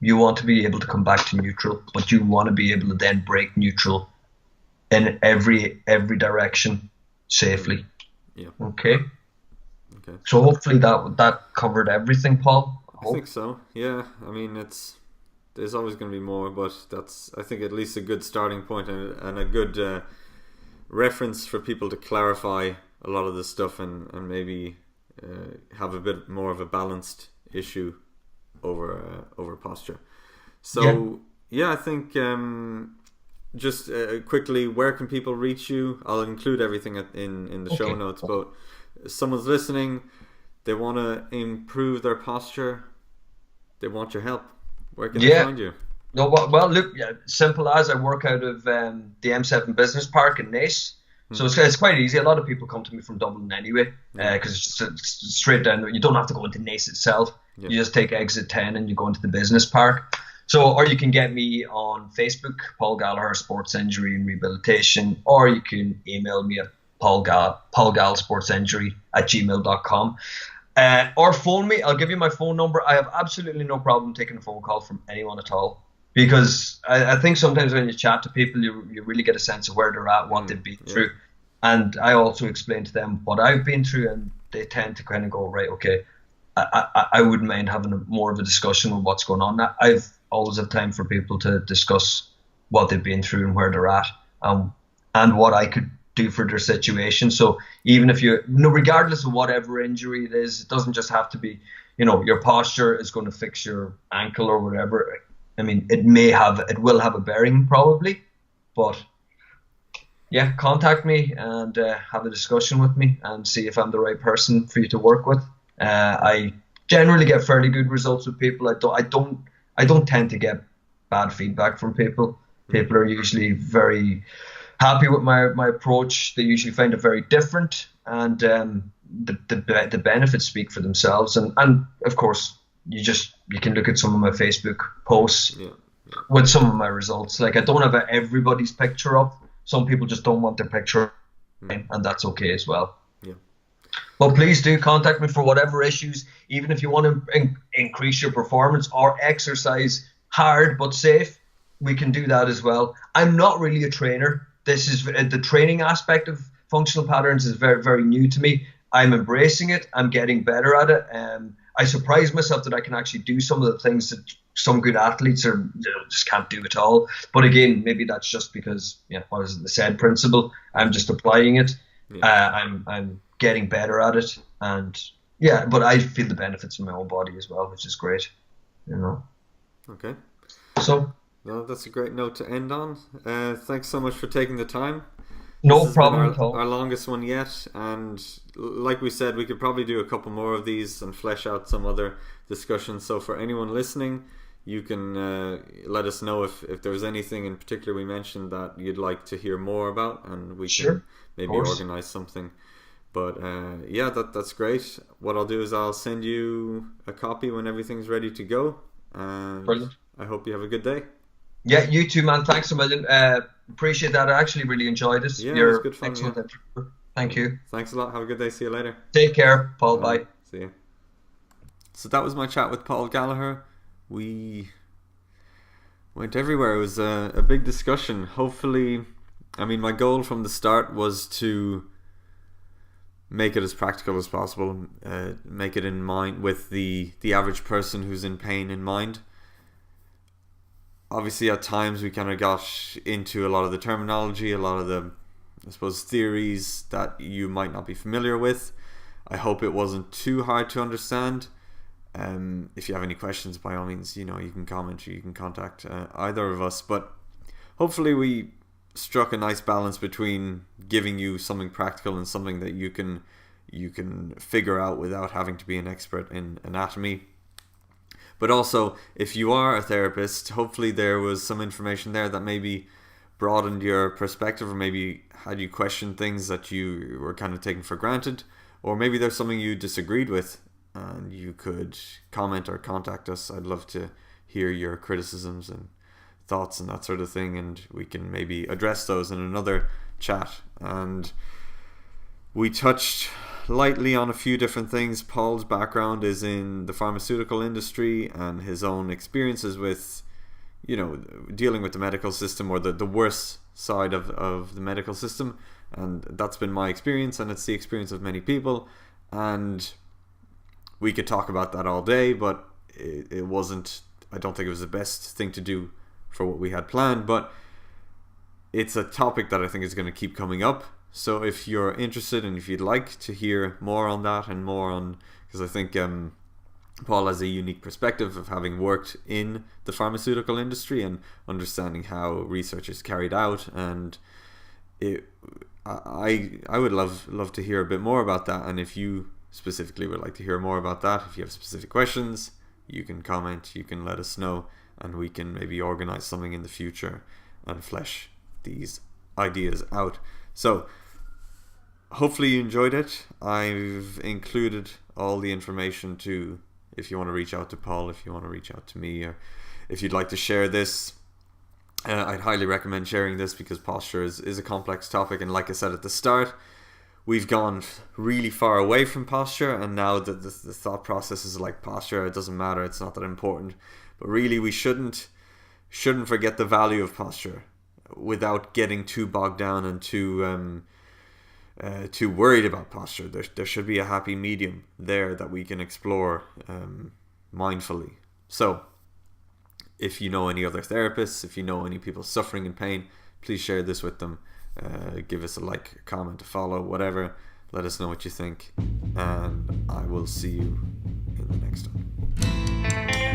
You want to be able to come back to neutral, but you want to be able to then break neutral in every direction safely. Yeah. Okay. So hopefully that covered everything, Paul. I think so. Yeah. I mean, there's always going to be more, but that's, I think, at least a good starting point and a good reference for people to clarify a lot of this stuff and maybe have a bit more of a balanced issue over posture. So yeah I think just quickly, where can people reach you? I'll include everything in the show notes, but if someone's listening, they want to improve their posture, they want your help, where can they find you? No, well, look, simple as I work out of the M7 Business Park in Naas. So it's quite easy. A lot of people come to me from Dublin anyway, because it's just straight down there. You don't have to go into Naas itself. You just take exit 10 and you go into the business park. So, or you can get me on Facebook, Paul Gallagher Sports Injury and Rehabilitation, or you can email me at paulgallsportsinjury@gmail.com. Or phone me. I'll give you my phone number. I have absolutely no problem taking a phone call from anyone at all. Because I think sometimes when you chat to people, you really get a sense of where they're at, what they've been through. And I also explain to them what I've been through, and they tend to kind of go, right, okay, I wouldn't mind having more of a discussion with what's going on. I've always had time for people to discuss what they've been through and where they're at, and what I could do for their situation. So even if regardless of whatever injury it is, it doesn't just have to be, your posture is going to fix your ankle or whatever. I mean, it will have a bearing probably, but yeah, contact me and have a discussion with me and see if I'm the right person for you to work with. I generally get fairly good results with people. I don't tend to get bad feedback from people. People are usually very happy with my approach. They usually find it very different, and the benefits speak for themselves. And of course, you can look at some of my Facebook posts with some of my results. Like, I don't have everybody's picture up. Some people just don't want their picture, and that's okay as well. Yeah. But please do contact me for whatever issues, even if you want to increase your performance or exercise hard but safe. We can do that as well. I'm not really a trainer. This is the training aspect of functional patterns is very, very new to me. I'm embracing it. I'm getting better at it. I surprise myself that I can actually do some of the things that some good athletes just can't do at all. But again, maybe that's just because, what is it, the SAID principle? I'm just applying it. I'm getting better at it, and but I feel the benefits in my own body as well, which is great. Okay. So. Well, that's a great note to end on. Thanks so much for taking the time. No problem at all. Our longest one yet, and like we said, we could probably do a couple more of these and flesh out some other discussions. So for anyone listening, you can let us know if there's anything in particular we mentioned that you'd like to hear more about, and we can maybe organize something. But that's great. What I'll do is I'll send you a copy when everything's ready to go. And brilliant. I hope you have a good day. Yeah, you too, man. Thanks a million. Appreciate that. I actually really enjoyed it. Yeah, it was good fun. Excellent. Yeah. Thank you. Thanks a lot. Have a good day. See you later. Take care, Paul. Bye. See you. So that was my chat with Paul Gallagher. We went everywhere. It was a big discussion. Hopefully, my goal from the start was to make it as practical as possible. Make it in mind with the average person who's in pain in mind. obviously at times we kind of got into a lot of the terminology, a lot of the, I suppose, theories that you might not be familiar with. I hope it wasn't too hard to understand. If you have any questions, by all means, you can comment or you can contact either of us. But hopefully we struck a nice balance between giving you something practical and something that you can figure out without having to be an expert in anatomy. But also, if you are a therapist, hopefully there was some information there that maybe broadened your perspective, or maybe had you question things that you were kind of taking for granted, or maybe there's something you disagreed with and you could comment or contact us. I'd love to hear your criticisms and thoughts and that sort of thing, and we can maybe address those in another chat. And we touched lightly on a few different things. Paul's background is in the pharmaceutical industry, and his own experiences with, dealing with the medical system, or the worst side of the medical system. And that's been my experience, and it's the experience of many people. And we could talk about that all day, but it wasn't, I don't think it was the best thing to do for what we had planned. But it's a topic that I think is going to keep coming up. So if you're interested, and if you'd like to hear more on that and more on, because I think Paul has a unique perspective of having worked in the pharmaceutical industry and understanding how research is carried out, and I would love to hear a bit more about that. And if you specifically would like to hear more about that, if you have specific questions, you can comment, you can let us know, and we can maybe organize something in the future and flesh these ideas out. So hopefully you enjoyed it. I've included all the information to, if you want to reach out to Paul, if you want to reach out to me, or if you'd like to share this. I'd highly recommend sharing this, because posture is a complex topic, and like I said at the start, we've gone really far away from posture, and now the thought process is like, posture, it doesn't matter, it's not that important. But really, we shouldn't forget the value of posture without getting too bogged down and too worried about posture. There should be a happy medium there that we can explore mindfully. So if you know any other therapists, if you know any people suffering in pain, please share this with them. Give us a like, a comment, a follow, whatever. Let us know what you think, and I will see you in the next one.